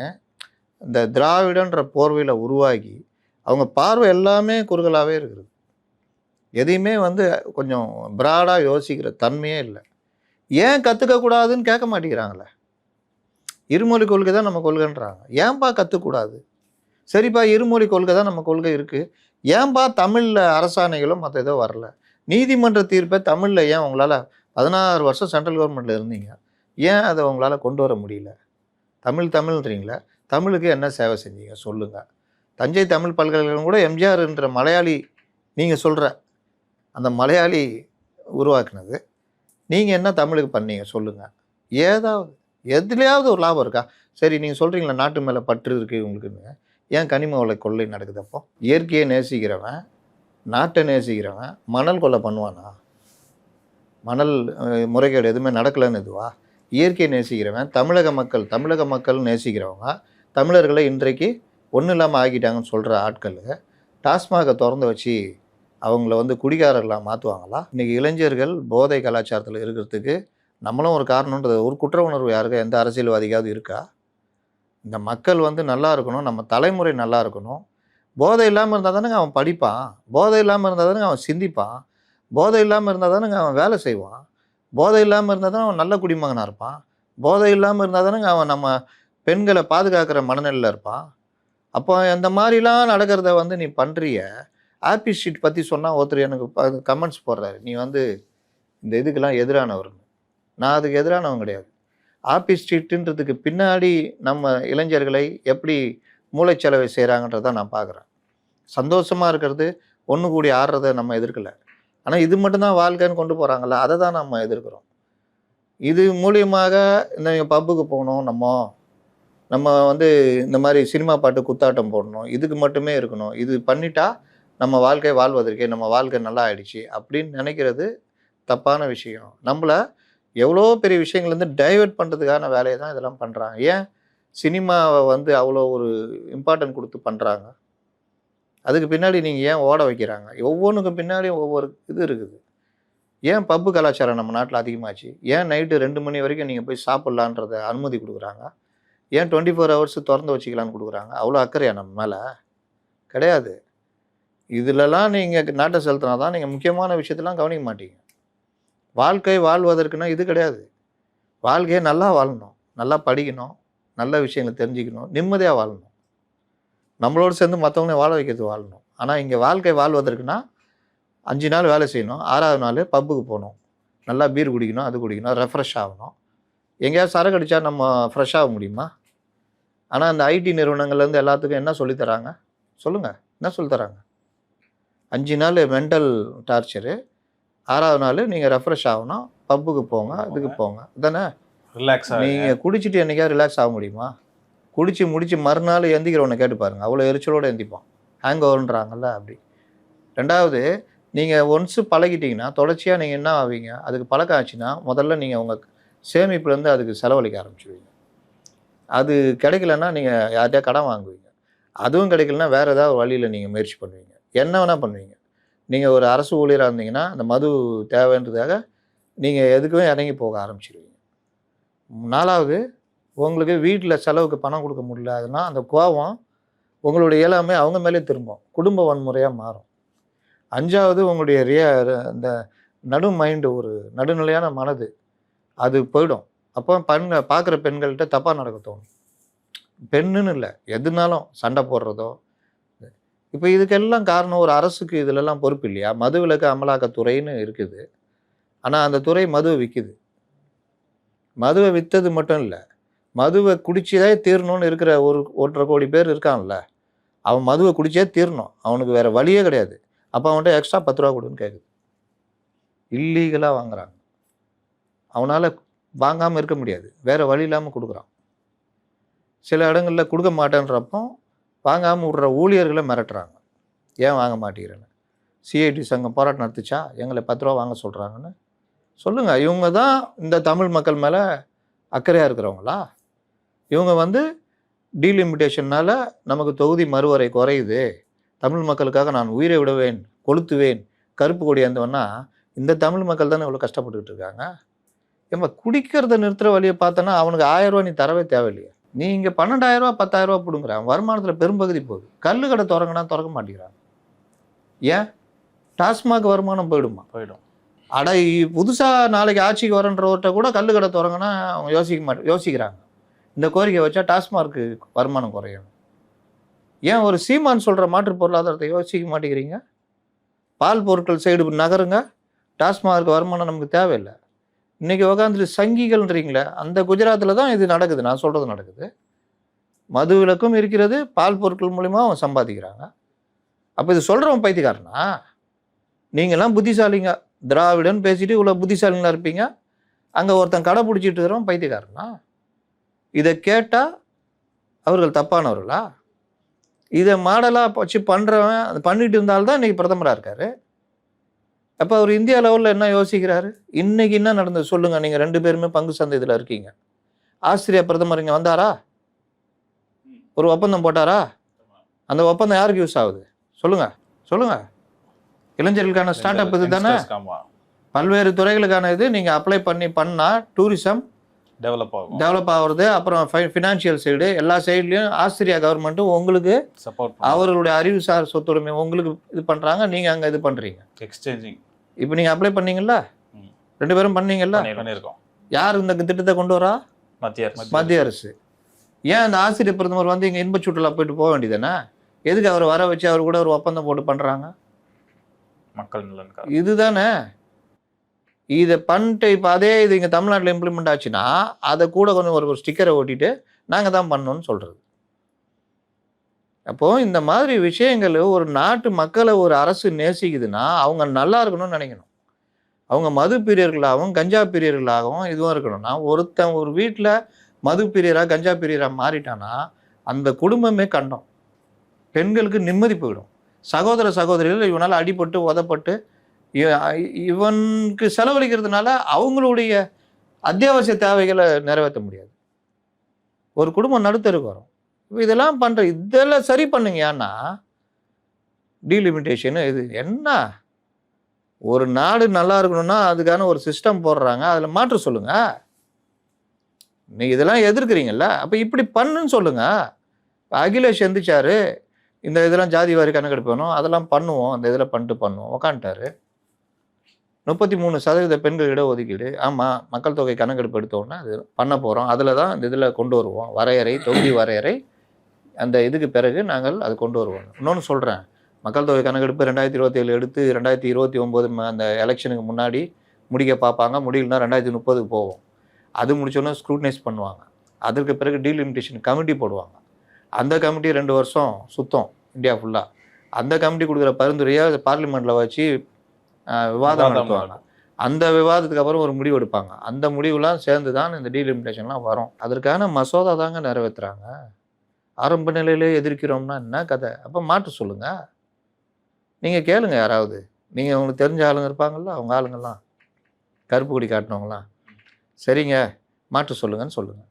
இந்த திராவிடன்ற போர்வையில் உருவாகி அவங்க பார்வை எல்லாமே குறுகலாகவே இருக்குது. எதையுமே வந்து கொஞ்சம் பிராடாக யோசிக்கிற தன்மையே இல்லை. ஏன் கற்றுக்கக்கூடாதுன்னு கேட்க மாட்டேங்கிறாங்களே. இருமொழி கொள்கை தான் நம்ம கொள்கைன்றாங்க. ஏன்பா கற்றுக்கூடாது? சரிப்பா, இருமொழி கொள்கை தான் நம்ம கொள்கை இருக்குது, ஏன்பா தமிழில் அரசாணைகளும் மற்ற ஏதோ வரல? நீதிமன்ற தீர்ப்பை தமிழில் ஏன் உங்களால் 16 வருஷம் சென்ட்ரல் கவர்மெண்ட்டில் இருந்தீங்க, ஏன் அதை உங்களால் கொண்டு வர முடியல? தமிழ்ன்றீங்களே, தமிழுக்கு என்ன சேவை செஞ்சீங்க சொல்லுங்கள். தஞ்சை தமிழ் பல்கலைக்கழகம் கூட எம்ஜிஆர்ன்ற மலையாளி, நீங்கள் சொல்கிற அந்த மலையாளி உருவாக்குனது, நீங்கள் என்ன தமிழுக்கு பண்ணீங்க சொல்லுங்கள். ஏதாவது எதுலையாவது ஒரு லாபம் இருக்கா? சரி, நீங்கள் சொல்கிறீங்களா நாட்டு மேலே பற்று இருக்குது உங்களுக்குன்னு, ஏன் கனிம வள கொள்ளை நடக்குது? அப்போ இயற்கையை நேசிக்கிறவன், நாட்டை நேசிக்கிறவன் மணல் கொள்ளை பண்ணுவானா? மணல் முறைகேடு எதுவுமே நடக்கலைன்னு இதுவா? இயற்கையை நேசிக்கிறவன், தமிழக மக்கள் நேசிக்கிறவங்க தமிழர்களை இன்றைக்கு ஒன்றும் இல்லாமல் ஆக்கிட்டாங்கன்னு சொல்கிற ஆட்கள் டாஸ்மாகை திறந்து வச்சு அவங்கள வந்து குடிகாரர்களாக மாற்றுவாங்களா? இன்றைக்கி இளைஞர்கள் போதை கலாச்சாரத்தில் இருக்கிறதுக்கு நம்மளும் ஒரு காரணன்றது ஒரு குற்ற உணர்வு யாருக்கு எந்த அரசியல்வாதிக்காவது இருக்கா? இந்த மக்கள் வந்து நல்லா இருக்கணும், நம்ம தலைமுறை நல்லா இருக்கணும். போதை இல்லாமல் இருந்தால் தானேங்க அவன் படிப்பான், போதை இல்லாமல் இருந்தால் தானேங்க அவன் சிந்திப்பான், போதை இல்லாமல் இருந்தால் தானேங்க அவன் வேலை செய்வான், போதை இல்லாமல் இருந்தால் தானே அவன் நல்ல குடிமகனாக இருப்பான், போதை இல்லாமல் இருந்தால் தானேங்க அவன் நம்ம பெண்களை பாதுகாக்கிற மனநிலையில் இருப்பான். அப்போ இந்த மாதிரிலாம் நடக்கிறத வந்து நீ பண்ணுறிய. ஆப்பி ஸ்ட்ரீட் பற்றி சொன்னால் ஒருத்தர் எனக்கு கமெண்ட்ஸ் போடுறாரு, நீ வந்து இந்த இதுக்கெல்லாம் எதிரானவர்னு. நான் அதுக்கு எதிரானவன் கிடையாது. ஆப்பி ஸ்ட்ரீட்டுன்றதுக்கு பின்னாடி நம்ம இளைஞர்களை எப்படி மூளைச்சலவை செய்கிறாங்கன்றதை நான் பார்க்குறேன். சந்தோஷமாக இருக்கிறது, ஒன்று கூடி ஆடுறத நம்ம எதிர்க்கலை. ஆனால் இது மட்டும்தான் வாழ்க்கைன்னு கொண்டு போகிறாங்கல்ல, அதை தான் நம்ம எதிர்க்கிறோம். இது மூலியமாக இந்த பப்புக்கு போகணும், நம்ம வந்து இந்த மாதிரி சினிமா பாட்டு குத்தாட்டம் போடணும், இதுக்கு மட்டுமே இருக்கணும், இது பண்ணிட்டா நம்ம வாழ்க்கை வாழ்வதற்கே நம்ம வாழ்க்கை நல்லா ஆயிடுச்சு அப்படின்னு நினைக்கிறது தப்பான விஷயம். நம்மளை எவ்வளோ பெரிய விஷயங்கள்லேருந்து டைவெர்ட் பண்ணுறதுக்கான வேலையை தான் இதெல்லாம் பண்ணுறாங்க. ஏன் சினிமாவை வந்து அவ்வளோ ஒரு இம்பார்ட்டன்ட் கொடுத்து பண்ணுறாங்க? அதுக்கு பின்னாடி நீங்கள் ஏன் ஓட வைக்கிறாங்க? ஒவ்வொன்றுக்கும் பின்னாடியும் ஒவ்வொரு இது இருக்குது. ஏன் பப்பு கலாச்சாரம் நம்ம நாட்டில் அதிகமாச்சு? ஏன் நைட்டு 2 மணி வரைக்கும் நீங்கள் போய் சாப்பிட்லான்றத அனுமதி கொடுக்குறாங்க? ஏன் 24 ஹவர்ஸ் திறந்து வச்சுக்கலான்னு கொடுக்குறாங்க? அவ்வளோ அக்கறையா நம்ம மேலே? கிடையாது. இதிலலாம் நீங்கள் நாட்டை செலுத்தினா தான் நீங்கள் முக்கியமான விஷயத்தெல்லாம் கவனிக்க மாட்டீங்க. வாழ்க்கை வாழ்வதற்குன்னா இது கிடையாது. வாழ்க்கையை நல்லா வாழணும், நல்லா படிக்கணும், நல்ல விஷயங்களை தெரிஞ்சுக்கணும், நிம்மதியாக வாழணும், நம்மளோடு சேர்ந்து மற்றவங்களே வாழ வைக்கிறது வாழணும். ஆனால் இங்கே வாழ்க்கை வாழ்வதற்குன்னா 5 நாள் வேலை செய்யணும், 6வது நாள் பப்புக்கு போகணும், நல்லா பீர் குடிக்கணும், அது குடிக்கணும், ரெஃப்ரெஷ் ஆகணும். எங்கேயாவது சரக்கு அடித்தா நம்ம ஃப்ரெஷ் ஆக முடியுமா? ஆனால் அந்த ஐடி நிறுவனங்கள்லேருந்து எல்லாத்துக்கும் என்ன சொல்லித்தராங்க சொல்லுங்கள்? என்ன சொல்லித்தராங்க? 5 நாள் மென்டல் டார்ச்சரு, 6வது நாள் நீங்கள் ரெஃப்ரெஷ் ஆகணும், பப்புக்கு போங்க, இதுக்கு போங்க, தானே? ரிலாக்ஸ் நீங்கள் குடிச்சிட்டு என்றைக்காவது ரிலாக்ஸ் ஆக முடியுமா? குடிச்சு முடிச்சு மறுநாள் எந்திக்கிறவனை கேட்டு பாருங்கள், அவ்வளோ எரிச்சலோடு எந்திப்பான். ஹேங் ஓவர்ன்றாங்கல்ல அப்படி. 2வது, நீங்கள் ஒன்ஸு பழகிட்டிங்கன்னா தொடர்ச்சியாக நீங்கள் என்ன ஆவீங்க? அதுக்கு பழக்கம் ஆச்சுன்னா முதல்ல நீங்கள் உங்கள் சேமிப்புலேருந்து அதுக்கு செலவழிக்க ஆரம்பிச்சிடுவீங்க. அது கிடைக்கலன்னா நீங்கள் யார்கிட்டயா கடன் வாங்குவீங்க. அதுவும் கிடைக்கலன்னா வேறு ஏதாவது வழியில் நீங்கள் முயற்சி பண்ணுவீங்க. என்ன வேணால் பண்ணுவீங்க. நீங்கள் ஒரு அரசு ஊழியராக இருந்தீங்கன்னா அந்த மது தேவைன்றதுக்காக நீங்கள் எதுக்குமே இறங்கி போக ஆரம்பிச்சிடுவீங்க. 4வது, உங்களுக்கு வீட்டில் செலவுக்கு பணம் கொடுக்க முடியல, அதுனா அந்த கோபம் உங்களுடைய எல்லாமே அவங்க மேலே திரும்பும், குடும்ப வன்முறையாக மாறும். 5வது, உங்களுடைய இந்த மைண்டு, ஒரு நடுநிலையான மனது அது போயிடும். அப்போ பார்க்குற பெண்கள்கிட்ட தப்பாக நடக்க தோணும். பெண்ணுன்னு இல்லை, எதுனாலும் சண்டை போடுறதோ. இப்போ இதுக்கெல்லாம் காரணம் ஒரு அரசுக்கு இதிலெல்லாம் பொறுப்பு இல்லையா? மதுவிலக்கு அமலாக்கத்துறைன்னு இருக்குது. ஆனால் அந்த துறை மதுவை விற்குது. மதுவை விற்றது மட்டும் இல்லை, மதுவை குடிச்சதே தீரணும்னு இருக்கிற 1.5 கோடி பேர் இருக்கான்ல, அவன் மதுவை குடிச்சே தீரணும், அவனுக்கு வேறு வழியே கிடையாது. அப்போ அவன்கிட்ட எக்ஸ்ட்ரா 10 ரூபா கொடுன்னு கேட்குது. இல்லீகலாக வாங்குறாங்க. அவனால் வாங்காமல் இருக்க முடியாது, வேறு வழி இல்லாமல் கொடுக்குறான். சில இடங்களில் கொடுக்க மாட்டேன்றப்போ வாங்காமல் விட்ற ஊழியர்களை மிரட்டுறாங்க, ஏன் வாங்க மாட்டேங்கிறேன்னு. சிஐடி சங்கம் போராட்டம் நடத்துச்சா, எங்களை 10 ரூபா வாங்க சொல்கிறாங்கன்னு சொல்லுங்கள். இவங்க தான் இந்த தமிழ் மக்கள் மேலே அக்கறையாக இருக்கிறவங்களா? இவங்க வந்து டீலிமிட்டேஷனால் நமக்கு தொகுதி மறுவரை குறையுது, தமிழ் மக்களுக்காக நான் உயிரை விடுவேன், கொளுத்துவேன், கருப்பு கொடி ஏந்துவேன்னா இந்த தமிழ் மக்கள் தானே இவ்வளோ கஷ்டப்பட்டுக்கிட்டு இருக்காங்க. ஏமா குடிக்கிறத நிறுத்துகிற வழியை பார்த்தோன்னா அவனுக்கு 1000 ரூபா நீ தரவே தேவையில்லையே. நீ இங்கே 12,000 ரூபா 10,000 ரூபா பிடுங்குறான், வருமானத்தில் பெரும்பகுதி போகுது. கல் கடை திறக்க மாட்டேங்கிறாங்க. ஏன்? டாஸ்மாக் வருமானம் போயிடும். அட புதுசாக நாளைக்கு ஆட்சிக்கு வரன்றவர்கிட்ட கூட கல் கடை திறங்கன்னா அவங்க யோசிக்கிறாங்க. இந்த கோரிக்கை வச்சா டாஸ்மார்க்கு வருமானம் குறையும். ஏன் ஒரு சீமான் சொல்கிற மாற்று பொருளாதாரத்தை யோசிக்க மாட்டேங்கிறீங்க? பால் பொருட்கள் சைடு நகருங்க, டாஸ்மார்க்கு வருமானம் நமக்கு தேவையில்லை. இன்றைக்கி உக்காந்துட்டு சங்கிகள்ன்றீங்களே, அந்த குஜராத்தில் தான் இது நடக்குது, நான் சொல்கிறது நடக்குது. மது விலக்கும் இருக்கிறது, பால் பொருட்கள் மூலிமா அவங்க சம்பாதிக்கிறாங்க. அப்போ இது சொல்கிறவன் பைத்தியக்காரனா? நீங்கள்லாம் புத்திசாலிங்க, திராவிடன் பேசிட்டு இவ்வளோ புத்திசாலிங்களா இருப்பீங்க, அங்கே ஒருத்தன் கடை பிடிச்சிட்டு இருக்கிறவன் பைத்தியக்காரனா? இதை கேட்டால் அவர்கள் தப்பானவர்களா? இதை மாடலாக வச்சு பண்ணுறவன் அது பண்ணிட்டு இருந்தால்தான் இன்றைக்கி பிரதமராக இருக்கார். அப்போ அவர் இந்தியா லெவலில் என்ன யோசிக்கிறாரு? இன்றைக்கி என்ன நடந்தது சொல்லுங்கள். நீங்கள் 2 பேருமே பங்கு சந்தை இதில் இருக்கீங்க. ஆஸ்திரியா பிரதமர் இங்கே வந்தாரா? ஒரு ஒப்பந்தம் போட்டாரா? அந்த ஒப்பந்தம் யாருக்கு யூஸ் ஆகுது? சொல்லுங்கள். இளைஞர்களுக்கான ஸ்டார்ட் அப் இது தானே. பல்வேறு துறைகளுக்கான இது நீங்கள் அப்ளை பண்ணால் டூரிசம் டெவலப் ஆகும், டெவலப் ஆகுறது. அப்புறம் ஃபினான்ஷியல் சைடு எல்லா சைட்லேயும் ஆஸ்திரியா கவர்மெண்ட்டும் உங்களுக்கு சப்போர்ட் அவர்களுடைய அறிவுசார் சொத்துடைமை உங்களுக்கு இது பண்ணுறாங்க, நீங்கள் அங்கே இது பண்ணுறீங்க. எக்ஸ்சேஞ்சிங் இப்போ நீங்கள் அப்ளை பண்ணீங்களா? 2 பேரும் பண்ணீங்கல்ல? பண்ணியிருக்கோம். யார் இந்த திட்டத்தை கொண்டு வரா? மத்திய அரசு. ஏன் அந்த ஆசிரியர் பிரதமர் வந்து இங்கே இன்ப சுற்றுலா போயிட்டு போக வேண்டியதானே? எதுக்கு அவர் வர வச்சு அவர் கூட ஒரு ஒப்பந்தம் போட்டு பண்ணுறாங்க? மக்கள் நலன். இதுதானே. இதை பண்ணிட்டு இப்போ அதே இது இங்கே தமிழ்நாட்டில் இம்ப்ளிமெண்ட் ஆச்சுன்னா அதை கூட கொஞ்சம் ஒரு ஸ்டிக்கரை ஓட்டிட்டு நாங்கள் தான் பண்ணோன்னு சொல்கிறது. அப்போது இந்த மாதிரி விஷயங்கள் ஒரு நாட்டு மக்களை ஒரு அரசு நேசிக்குதுன்னா அவங்க நல்லா இருக்கணும்னு நினைக்கணும். அவங்க மது பிரியர்களாகவும் கஞ்சா பிரியர்களாகவும் இதுவும் இருக்கணும்னா ஒருத்தன் ஒரு வீட்டில் மது பிரியராக கஞ்சா பிரியராக மாறிட்டானா அந்த குடும்பமே கண்டம். பெண்களுக்கு நிம்மதி போயிடும். சகோதர சகோதரிகள் இவனால் அடிபட்டு உதப்பட்டு இவனுக்கு செலவழிக்கிறதுனால அவங்களுடைய அத்தியாவசிய தேவைகளை நிறைவேற்ற முடியாது. ஒரு குடும்பம் நடுத்தருக்கு வரும். இப்போ இதெல்லாம் சரி பண்ணுங்க. ஏன்னா டீலிமிட்டேஷன் இது என்ன, ஒரு நாடு நல்லா இருக்கணும்னா அதுக்கான ஒரு சிஸ்டம் போடுறாங்க, அதில் மாற்ற சொல்லுங்க. நீங்கள் இதெல்லாம் எதிர்க்கிறீங்கல்ல, அப்போ இப்படி பண்ணுன்னு சொல்லுங்க. அகிலேஷ் எந்திரிச்சாரு, இந்த இதெல்லாம் ஜாதி வாரி கணக்கெடுப்பு வேணும், அதெல்லாம் பண்ணுவோம், அந்த இதில் பண்ணுவோம் உக்காந்துட்டாரு. 33% பெண்கள் இடஒதுக்கீடு, ஆமாம் மக்கள் தொகை கணக்கெடுப்பு எடுத்தோன்னா அது பண்ண போகிறோம், அதில் தான் இந்த இதில் கொண்டு வருவோம், வரையறை தொகுதி வரையறை அந்த இதுக்கு பிறகு நாங்கள் அது கொண்டு வருவோம். இன்னொன்று சொல்கிறேன், மக்கள் தொகை கணக்கெடுப்பு 2027 எடுத்து 2029 அந்த எலெக்ஷனுக்கு முன்னாடி முடிக்க பார்ப்பாங்க, முடியலன்னா 2030க்கு போவோம். அது முடிச்சோன்னா ஸ்க்ரூட்னைஸ் பண்ணுவாங்க. அதற்கு பிறகு டீலிமிட்டேஷன் கமிட்டி போடுவாங்க. அந்த கமிட்டி 2 வருஷம் சுத்தம் இந்தியா ஃபுல்லாக. அந்த கமிட்டி கொடுக்குற பரிந்துரையை பார்லிமெண்ட்டில் வச்சு விவாதம் நடத்துவாங்க. அந்த விவாதத்துக்கு அப்புறம் ஒரு முடிவு எடுப்பாங்க. அந்த முடிவுலாம் சேர்ந்து தான் இந்த டீலிமிட்டேஷன்லாம் வரும். அதற்கான மசோதா தாங்க நிறைவேற்றுறாங்க. ஆரம்ப நிலையிலே எதிர்க்கிறோம்னா என்ன கதை? அப்போ மாற்ற சொல்லுங்கள். நீங்கள் கேளுங்க யாராவது, நீங்கள் உங்களுக்கு தெரிஞ்ச ஆளுங்க இருப்பாங்கள்ல, அவங்க ஆளுங்கள்லாம் கருப்பு கொடி காட்டினவங்களாம், சரிங்க மாற்ற சொல்லுங்கன்னு சொல்லுங்கள்.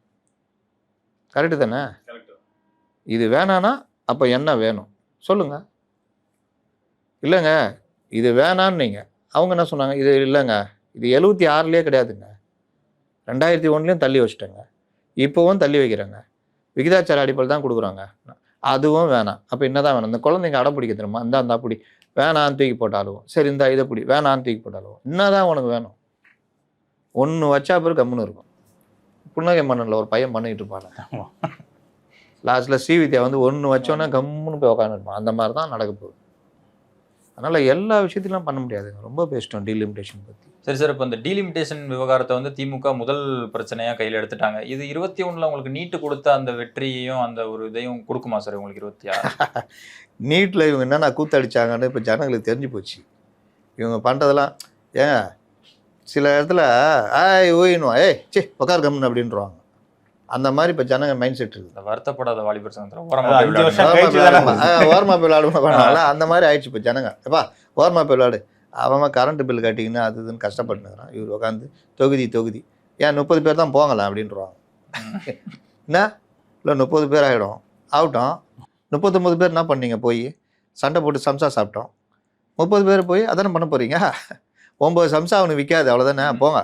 கரெக்டு தானே? இது வேணான்னா அப்போ என்ன வேணும் சொல்லுங்கள். இல்லைங்க இது வேணான்னு நீங்கள், அவங்க என்ன சொன்னாங்க, இது இல்லைங்க இது 76லேயே கிடையாதுங்க, 2001லேயும் தள்ளி வச்சுட்டேங்க, இப்போவும் தள்ளி வைக்கிறேங்க, விகிதாச்சார அடிப்படையில் தான் கொடுக்குறாங்க, அதுவும் வேணாம். அப்போ என்ன தான் வேணும்? இந்த குழந்தைங்க அடம் பிடிக்க தெரியுமா, இந்த அப்படி வேணான்னு தூக்கி போட்டாலும் சரி, இந்த இதை பிடி வேணான்னு தூக்கி போட்டாலும் என்ன தான் உனக்கு வேணும்? ஒன்று வச்சா பிறகு கம்முன்னு இருக்கும். புன்னகை மன்னனில் ஒரு பையன் பண்ணிக்கிட்டு இருப்பாங்க, லாஸ்ட்டில் ஸ்ரீவித்யா வந்து ஒன்று வச்சோன்னா கம்முன்னு போய் உட்காந்துருப்பான். அந்த மாதிரி தான் நடக்க போகுது. அதனால் எல்லா விஷயத்திலும் பண்ண முடியாதுங்க. ரொம்ப பேசிட்டோம் டீலிமிட்டேஷன் பற்றி. சரி சார், இப்போ இந்த டீலிமிட்டேஷன் விவகாரத்தை வந்து திமுக முதல் பிரச்சனையாக கையில் எடுத்துட்டாங்க. இது 21ல் உங்களுக்கு நீட்டு கொடுத்த அந்த வெற்றியையும் அந்த ஒரு இதையும் கொடுக்குமா சார் உங்களுக்கு 26? நீட்டில் இவங்க என்னென்ன கூத்தடிச்சாங்கன்னு இப்போ ஜனங்களுக்கு தெரிஞ்சு போச்சு. இவங்க பண்ணுறதெல்லாம் ஏன் சில இடத்துல ஓயினுவா உக்கார் கம்னு அப்படின்றாங்க. அந்த மாதிரி இப்போ ஜனங்க மைண்ட் செட் இருக்குது. வருத்தப்படாத வாலிபர் ஓரமா போய் விளாடுவாங்க. அந்த மாதிரி ஆயிடுச்சு இப்போ ஜனங்க. எப்பா ஓரமா போய் விளாடு, அவன் கரண்ட் பில் கட்டிங்கன்னா அது இதுன்னு கஷ்டப்பட்டுனுறான். இவர் உட்காந்து தொகுதி ஏன் 30 பேர் தான் போங்கலாம் அப்படின்றாங்க. என்ன இல்லை 30 பேர் ஆகிடும் ஆகட்டும். 39 பேர் என்ன பண்ணீங்க? போய் சண்டை போட்டு சம்சா சாப்பிட்டோம். 30 பேர் போய் அதானே பண்ண போகிறீங்க. 9 சம்சா அவனுக்கு விற்காது, அவ்வளோதானே, போங்க.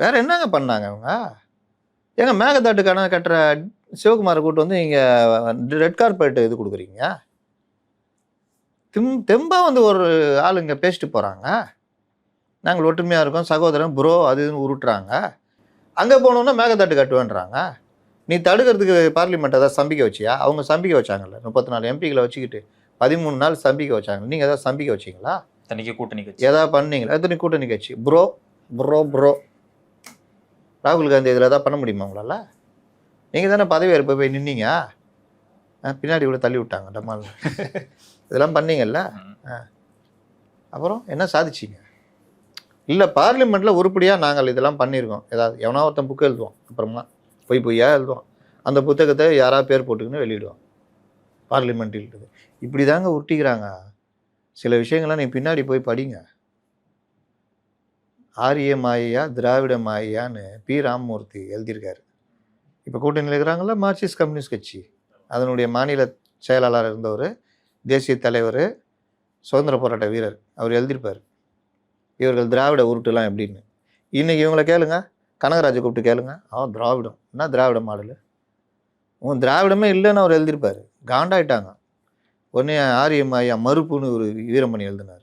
வேறு என்னங்க பண்ணாங்க அவங்க? ஏங்க மேகதாட்டுக்கான கட்டுற சிவகுமாரை கூட்டு வந்து இங்கே ரெட் கார்பெட் இது கொடுக்குறீங்க. தெம்பா வந்து ஒரு ஆள் இங்கே பேசிட்டு போகிறாங்க, நாங்கள் ஒற்றுமையாக இருக்கோம் சகோதரன் ப்ரோ அது இதுன்னு உருட்டுறாங்க. அங்கே போனோன்னா மேகதாட்டு கட்டுவேன்றாங்க. நீ தடுக்கிறதுக்கு பார்லிமெண்ட் ஏதாவது சம்பிக்க வச்சியா? அவங்க சம்பிக்க வச்சாங்கல்ல, 34 எம்பிகளை வச்சுக்கிட்டு 13 நாள் சம்பிக்க வச்சாங்க. நீங்கள் ஏதாவது சம்பிக்க வச்சிங்களா? தனிக்கு கூட்டணி கட்சி ஏதாவது பண்ணீங்களா? எத்தனை கூட்டணி கட்சி? ப்ரோ ராகுல் காந்தி இதில் ஏதாவது பண்ண முடியுமா உங்களால்? நீங்கள் தானே பதவி ஏற்ப போய் நின்னீங்க, பின்னாடி கூட தள்ளி விட்டாங்க டம்மால். இதெல்லாம் பண்ணீங்கல்ல, அப்புறம் என்ன சாதிச்சிங்க? இல்லை பார்லிமெண்ட்டில் உருப்படியாக நாங்கள் இதெல்லாம் பண்ணியிருக்கோம். ஏதாவது எவனா ஒருத்தன் புக்கு எழுதுவோம், அப்புறமா பொய்யா எழுதுவோம். அந்த புத்தகத்தை யாராவது பேர் போட்டுக்குன்னு வெளியிடுவோம். பார்லிமெண்ட் இருக்குது. இப்படி தாங்க உருட்டிக்கிறாங்க. சில விஷயங்கள்லாம் நீ பின்னாடி போய் படிங்க. ஆரிய மாயா திராவிட மாயான்னு பி ராமமூர்த்தி எழுதியிருக்காரு. இப்போ கூட்டணியில் இருக்கிறாங்களா மார்க்சிஸ்ட் கம்யூனிஸ்ட் கட்சி, அதனுடைய மாநில செயலாளர் இருந்தவர், தேசிய தலைவர், சுதந்திர போராட்ட வீரர், அவர் எழுதியிருப்பார். இவர்கள் திராவிட உருட்டுலாம் எப்படின்னு. இன்றைக்கி இவங்களை கேளுங்க, கனகராஜை கூப்பிட்டு கேளுங்க, திராவிடம் என்ன திராவிட மாடல், உன் திராவிடமே இல்லைன்னு அவர் எழுதியிருப்பார். காண்டாயிட்டாங்க. உடனே ஆரியம் ஐயா மறுப்புன்னு ஒரு வீரமணி எழுதினார்.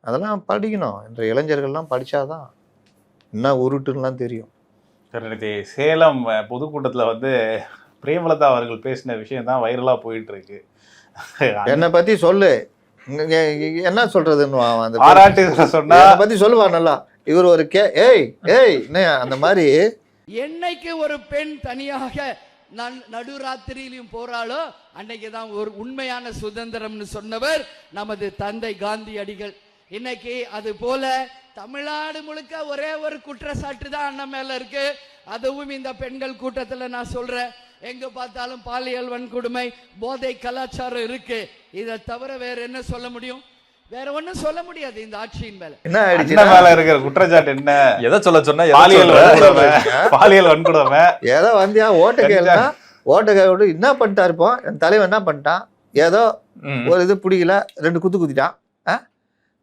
அதெல்லாம் படிக்கணும். இன்றைய இளைஞர்கள்லாம் படித்தாதான் என்ன உருட்டுன்னெலாம் தெரியும். சார், எனக்கு சேலம் பொதுக்கூட்டத்தில் வந்து பிரேமலதா அவர்கள் பேசின விஷயம் தான் வைரலாக போயிட்டு இருக்கு. என்னை பற்றி சொல்லு, என்ன சொல்றதுன்னு அந்த பாராட்டு சொன்னா என்னை பற்றி சொல்லுவா நல்லா. இவர் ஒரு ஏய் என்ன அந்த மாதிரி. என்னைக்கு ஒரு பெண் தனியாக நடுராத்திரியிலும் போறாளோ அன்னைக்கு தான் ஒரு உண்மையான சுதந்திரம்னு சொன்னவர் நமது தந்தை காந்தியடிகள். இன்னைக்கு அது போல தமிழ்நாடு முழுக்க ஒரே ஒரு குற்றச்சாட்டு தான் அண்ணன் மேல இருக்கு. அதுவும் இந்த பெண்கள் கூட்டத்துல நான் சொல்றேன், எங்க பார்த்தாலும் பாலியல் வன்கொடுமை, போதை கலாச்சாரம் இருக்கு. இதை தவிர வேற என்ன சொல்ல முடியும்? வேற ஒண்ணும் சொல்ல முடியாது இந்த ஆட்சியின் மேல. என்ன ஆயிடுச்சு மேல இருக்கிற குற்றச்சாட்டு என்ன? எதை சொல்ல சொன்னா பாலியல் வன்கொடுமை ஏதோ வந்தியா ஓட்ட கேள்வி ஓட்ட கேள்வி என்ன பண்ணிட்டா இருப்போம். என் தலைவன் என்ன பண்ணிட்டான், ஏதோ ஒரு இது பிடிக்கல 2 குத்து குத்திட்டான்.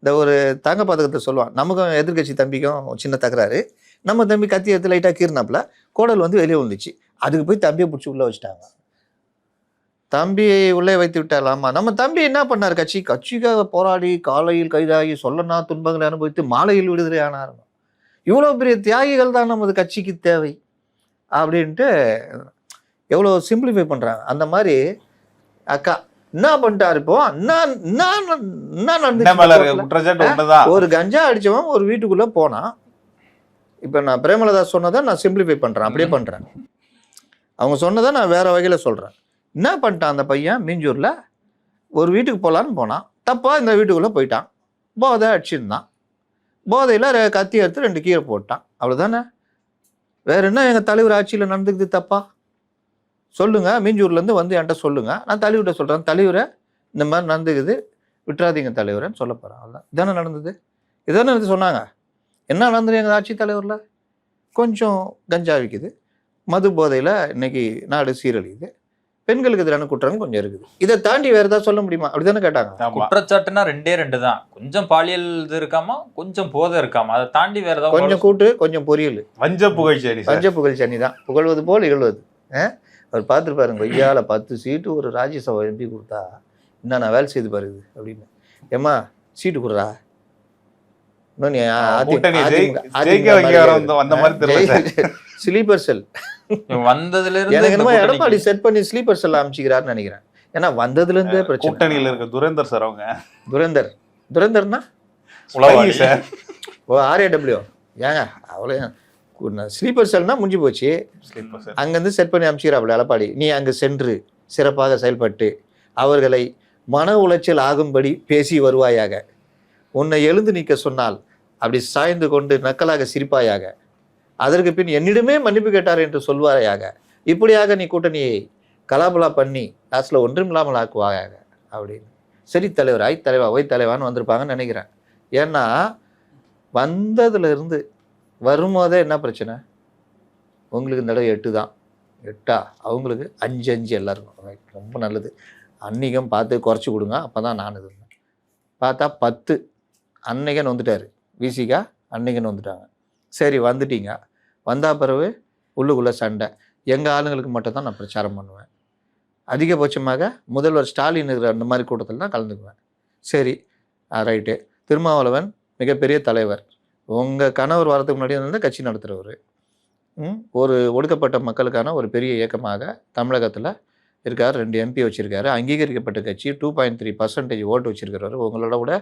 இந்த ஒரு தங்க பதக்கத்தை சொல்லுவான், நமக்கும் எதிர்கட்சி தம்பிக்கும் சின்ன தகராறு. நம்ம தம்பி கத்தி எடுத்து லைட்டாக கீறினாப்புல கோடல் வந்து வெளியே வந்துச்சு. அதுக்கு போய் தம்பியை பிடிச்சி உள்ளே வச்சுட்டாங்க. தம்பியை உள்ளே வைத்து விட்டாலாமா. நம்ம தம்பி என்ன பண்ணார், கட்சிக்காக போராடி காலையில் கைதாகி சொல்லனா துன்பங்களை அனுபவித்து மாலையில் விடுதலை ஆனார். இவ்வளோ பெரிய தியாகிகள் தான் நமது கட்சிக்கு தேவை அப்படின்ட்டு எவ்வளோ சிம்பிளிஃபை பண்ணுறாங்க. அந்த மாதிரி அக்கா என்ன பண்ணிட்டாரு இப்போ, ஒரு கஞ்சா அடிச்சவன் ஒரு வீட்டுக்குள்ளே போனான். இப்போ நான் பிரேமலதா சொன்னதை நான் சிம்பிளிஃபை பண்ணுறேன், அப்படியே பண்ணுறேன். அவங்க சொன்னதை நான் வேறு வகையில் சொல்கிறேன். என்ன பண்ணிட்டான் அந்த பையன், மீஞ்சூரில் ஒரு வீட்டுக்கு போகலான்னு போனான். தப்பாக இந்த வீட்டுக்குள்ளே போயிட்டான். போதை அடிச்சிருந்தான். போதையில் கத்தி எடுத்து 2 கீரை போட்டான். அவ்வளோதானே. வேறு என்ன எங்கள் தலைவர் ஆட்சியில் நடந்துக்குது தப்பா சொல்லுங்கள். மீஞ்சூர்லேருந்து வந்து என்கிட்ட சொல்லுங்கள், நான் தலைவர்கிட்ட சொல்கிறேன், தலைவரை இந்த மாதிரி நடந்துக்குது விட்டுறாதீங்க தலைவரன்னு சொல்ல போகிறேன். அவ்வளோதான். இதானே நடந்தது. இதானே சொன்னாங்க. என்ன நடந்தது எங்கள் ஆட்சி தலைவரில்? கொஞ்சம் கஞ்சா விற்குது, மது போதையில் இன்னைக்கு நாடு சீரழியுது, பெண்களுக்கு எதிரான குற்றங்கள் கொஞ்சம் இருக்குது. இதை தாண்டி வேற ஏதாவது சொல்ல முடியுமா? அப்படிதானே கேட்டாங்க. குற்றச்சாட்டுனா 2 தான். கொஞ்சம் பாலியல் இது இருக்காமா, கொஞ்சம் போதை இருக்காமா, அதை தாண்டி வேற ஏதாவது கொஞ்சம் கூட்டு கொஞ்சம் பொரியல். வஞ்ச புகழ்ச்சி அணி தான். புகழ்வது போல் இகழ்வது. அவர் பார்த்துருப்பாருங்க, கொய்யால 10 சீட்டு ஒரு ராஜ்யசபா எம்பி கொடுத்தா இன்னும் நான் வேலை செய்து பாருது அப்படின்னு. ஏம்மா சீட்டு கொடுறா, ஸ்லீப்பர் செல் வந்ததுல இருந்து எடப்பாடி செட் பண்ணி ஸ்லீப்பர் செல் அமைச்சிக்கிறாருன்னு நினைக்கிறேன். ஏன்னா வந்ததுல இருந்தே பிரச்சனை. கூட்டணியில் இருக்க துரேந்தர் சார், அவங்க துரேந்தர்னா RAW ஏங்க அவ்வளோ ஸ்லீப்பர் செல்னா முடிஞ்சு போச்சு. அங்கேருந்து செட் பண்ணி அமைச்சிக்கிறாப்புல எடப்பாடி. நீ அங்கு சென்று சிறப்பாக செயல்பட்டு அவர்களை மன உளைச்சல் ஆகும்படி பேசி வருவாயாக. உன்னை எழுந்து நிற்க சொன்னால் அப்படி சாய்ந்து கொண்டு நக்கலாக சிரிப்பாயாக. அதற்கு பின் என்னிடமே மன்னிப்பு கேட்டார் என்று சொல்வாரையாக. இப்படியாக நீ கூட்டணியை கலாபலா பண்ணி லாஸ்டில் ஒன்றுமில்லாமல் ஆக்குவாயாக அப்படின்னு. சரி தலைவர், ஒய் தலைவான்னு வந்திருப்பாங்கன்னு நினைக்கிறேன். ஏன்னா வந்ததுலேருந்து வரும்போதே என்ன பிரச்சனை, உங்களுக்கு இந்த தடவை 8 தான். 8 அவங்களுக்கு 5 எல்லாருக்கும். ரொம்ப நல்லது. அன்னிகம் பார்த்து குறைச்சி கொடுங்க, அப்போ தான் நான் இது பார்த்தா 10 அன்னைக்கன் வந்துட்டார். விசிகா அன்னைக்கன் வந்துட்டாங்க. சரி வந்துட்டீங்க, வந்தால் பிறகு உள்ளுக்குள்ளே சண்டை. எங்கள் ஆளுங்களுக்கு மட்டும் தான் நான் பிரச்சாரம் பண்ணுவேன். அதிகபட்சமாக முதல்வர் ஸ்டாலின் இருக்கிற அந்த மாதிரி கூட்டத்தில் தான் கலந்துக்குவேன். சரி ரைட்டு. திருமாவளவன் மிகப்பெரிய தலைவர், உங்கள் கணவர் வரதுக்கு முன்னாடி வந்து கட்சி நடத்துகிறவர், ஒரு ஒடுக்கப்பட்ட மக்களுக்கான ஒரு பெரிய இயக்கமாக தமிழகத்தில் இருக்கார். 2 MP வச்சுருக்காரு. அங்கீகரிக்கப்பட்ட கட்சி 2.3% ஓட்டு வச்சுருக்கிறவர். உங்களோட கூட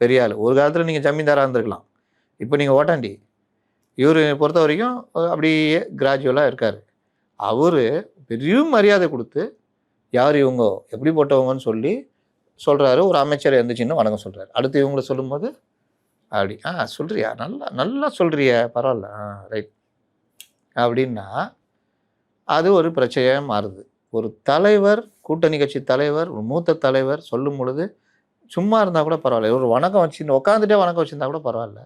பெரிய ஆள். ஒரு காலத்தில் நீங்கள் ஜமீன்தாராக இருந்திருக்கலாம், இப்போ நீங்கள் ஓட்டாண்டி. இவர் பொறுத்த வரைக்கும் அப்படியே கிராஜுவலாக இருக்கார். அவர் பெரிய மரியாதை கொடுத்து யார் இவங்க எப்படி போட்டவங்கன்னு சொல்லி சொல்கிறாரு. ஒரு அமைச்சர் இருந்துச்சுன்னு வணக்கம் சொல்கிறார். அடுத்து இவங்களை சொல்லும்போது அப்படி சொல்கிறியா, நல்லா சொல்கிறிய, பரவாயில்ல, ரைட் அப்படின்னா அது ஒரு பிரச்சனையாக மாறுது. ஒரு தலைவர், கூட்டணி கட்சி தலைவர், ஒரு மூத்த தலைவர் சொல்லும் பொழுது சும்மா இருந்தால் கூட பரவாயில்ல, ஒரு வணக்கம் வச்சு உட்காந்துட்டே வணக்கம் வச்சுருந்தா கூட பரவாயில்ல.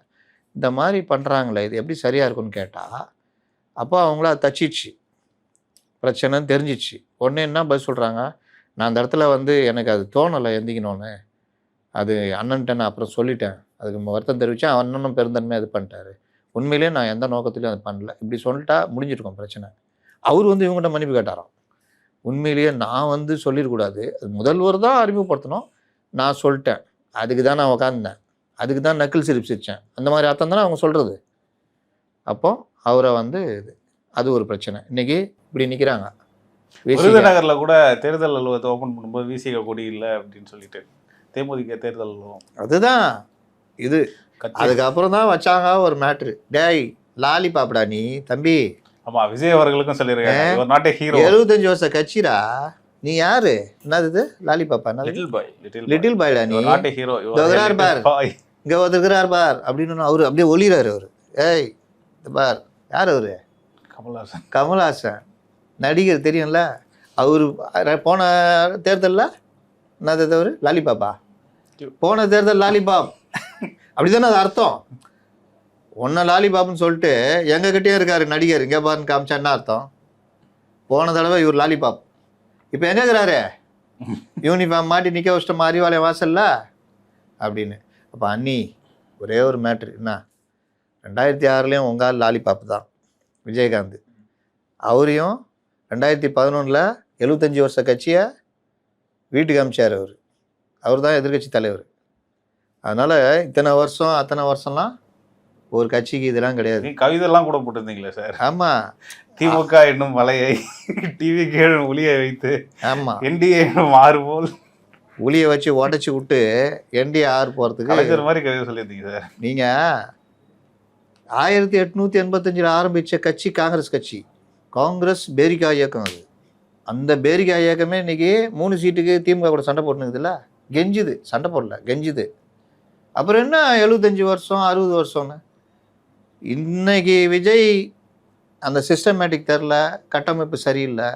இந்த மாதிரி பண்ணுறாங்களே, இது எப்படி சரியாக இருக்குன்னு கேட்டால் அப்போ அவங்கள தச்சிச்சு, பிரச்சனைன்னு தெரிஞ்சிச்சு. உடனே என்ன பதில் சொல்கிறாங்க, நான் அந்த இடத்துல வந்து எனக்கு அது தோணலை எந்திக்கணும்னு, அது அண்ணன்ட்ட நான் அப்புறம் சொல்லிட்டேன் அதுக்கு வருத்தம் தெரிவித்தேன். அவன் இன்னும் பெருந்தன்மையாக இது பண்ணிட்டாரு. உண்மையிலேயே நான் எந்த நோக்கத்திலையும் அது பண்ணல. இப்படி சொல்லிட்டா முடிஞ்சிருக்கும் பிரச்சனை. அவர் வந்து இவங்ககிட்ட மன்னிப்பு கேட்டாராம். உண்மையிலேயே நான் வந்து சொல்லிடக்கூடாது. அது முதல்வர் தான் அறிமுகப்படுத்தணும். நான் சொல்லிட்டேன். அதுக்கு தான் நான் உக்காந்தேன். அதுக்கு தான் நக்கிள் சிரிப்பு சிரிச்சேன். அந்த மாதிரி அர்த்தம் தானே அவங்க சொல்கிறது. அப்போ அவரை வந்து அது ஒரு பிரச்சனை. இன்னைக்கு இப்படி நிற்கிறாங்க. விருதுநகர்ல கூட தேர்தல் அலுவலகத்தை ஓபன் பண்ணும்போது விசிக கொடி இல்லை அப்படின்னு சொல்லிட்டு தேமுதிக தேர்தல் அலுவலகம். அதுதான் இது. அதுக்கப்புறம் தான் வச்சாங்க ஒரு மேட்ரு. டேய் லாலிபாப்டா நீ தம்பி. ஆமா, விஜய் அவர்களுக்கும் சொல்லியிருக்காங்க நாட் ஏ ஹீரோ. 75 வருஷம் கட்சிடா நீ யாரு? என்னது இது லாலிபாப்பா? லிட்டில் பாய்டா நீ? Not a hero. பார் இங்க ஒருத்தர் பார் அப்படின்னு அவரு அப்படியே ஒளிறாரு. அவரு ஏய் பார் யார் அவரு? கமல்ஹாசன் நடிகர் தெரியும்ல. அவரு போன தேர்தலில் என்னது அவரு லாலிபாப்பா? போன தேர்தல் லாலிபாப் அப்படிதானே அது அர்த்தம். ஒன்ன லாலிபாப்னு சொல்லிட்டு எங்க கிட்டே இருக்காரு நடிகர் இங்கே பாருன்னு காமிச்சா என்ன அர்த்தம்? போன தடவை இவர் லாலிபாப், இப்போ எங்க இருக்கிறாரு? யூனிஃபார்ம் மாட்டி நிற்க வச்சிட்ட அறிவாலயம் வாசல்ல அப்படின்னு. அப்போ அண்ணி ஒரே ஒரு மேட்ரு என்ன, 2006 உங்கால் லாலிபாப் தான் விஜயகாந்த். அவரையும் 2011 75 வருஷ கட்சியை வீட்டுக்கு அமிச்சார். அவர் தான் எதிர்கட்சி தலைவர். அதனால் இத்தனை வருஷம் அத்தனை வருஷம்லாம் ஒரு கட்சிக்கு இதெல்லாம் கிடையாது. கவிதைலாம் கூட போட்டிருந்தீங்களே சார்? ஆமாம். திமுக என்னும் மலையை டிவி கீழ் ஒளியை வைத்து ஆமாம் என்டிஏ மாறுபோல் ஒளியை வச்சு உடச்சி விட்டு என்டிஏ ஆறு போகிறதுக்கு கலைஞர் மாதிரி கவிதை சொல்லியிருந்தீங்க சார். நீங்கள் 1885 ஆரம்பித்த கட்சி காங்கிரஸ் கட்சி. காங்கிரஸ் பேரிகா இயக்கம். அது அந்த பேரிகா இயக்கமே இன்றைக்கி 3 சீட்டுக்கு திமுக கூட சண்டை போட்டுனுக்குதுல்ல. கெஞ்சுது, சண்டை போடல கெஞ்சுது. அப்புறம் என்ன 75 வருஷம் 60 வருஷம்னு. இன்னைக்கு விஜய் அந்த சிஸ்டமேட்டிக் தெரில, கட்டமைப்பு சரியில்லை,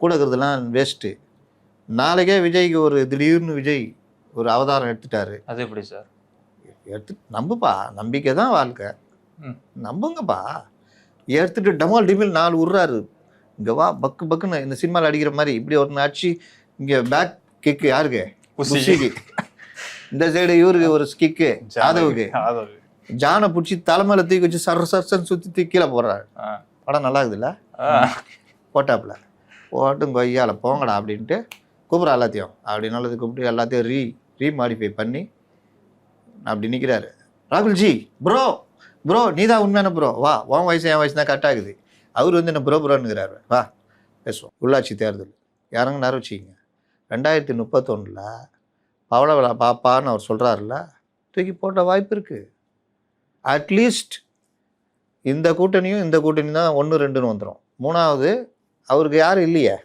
கூட இருக்கிறதுலாம் வேஸ்ட்டு. நாளைக்கே விஜய்க்கு ஒரு திடீர்னு விஜய் ஒரு அவதாரம் எடுத்துட்டாரு. அது எப்படி சார்? நம்புப்பா, நம்பிக்கை தான் வாழ்க்கை. நம்புங்கப்பா. எடுத்துட்டு டமால் டிமில் 4 விட்றாரு. இங்கே வா பக்கு பக்குன்னு இந்த சினிமாவில் அடிக்கிற மாதிரி இப்படி ஒரு அடிச்சு இங்கே பேக் கிக்கு யாருக்கு? புஷிக்கு. இந்த சைடு இவருக்கு ஒரு கிக்கு யாதவுக்கு. ஜானை பிடிச்சி தலைமையில தூக்கி வச்சு சர்சன்னு சுற்றி கீழே போடுறாரு. படம் நல்லா இருக்குதுல்ல? போட்டாப்புல போட்டும் கொய்யால போங்கடா அப்படின்ட்டு கூப்பிட்றா எல்லாத்தையும். அப்படி நல்லது கூப்பிட்டு எல்லாத்தையும் ரீமாடிஃபை பண்ணி அப்படி நிற்கிறாரு. ராகுல்ஜி ப்ரோ நீ தான் உண்மையான ப்ரோ, வா உன் வயசு என் வயசு தான் கரெக்டாகுது. அவர் வந்து என்ன ப்ரோன்னுக்கிறாரு. வா பேசுவோம். உள்ளாட்சி தேர்தல் இறங்கினாரு வச்சுக்கிங்க. 2031 பவள பாப்பான்னு அவர் சொல்கிறாருல்ல, தூக்கி போட்ட வாய்ப்பு இருக்குது. அட்லீஸ்ட் இந்த கூட்டணியும் தான் 1-2ன்னு வந்துடும். 3வது அவருக்கு யாரும் இல்லையே.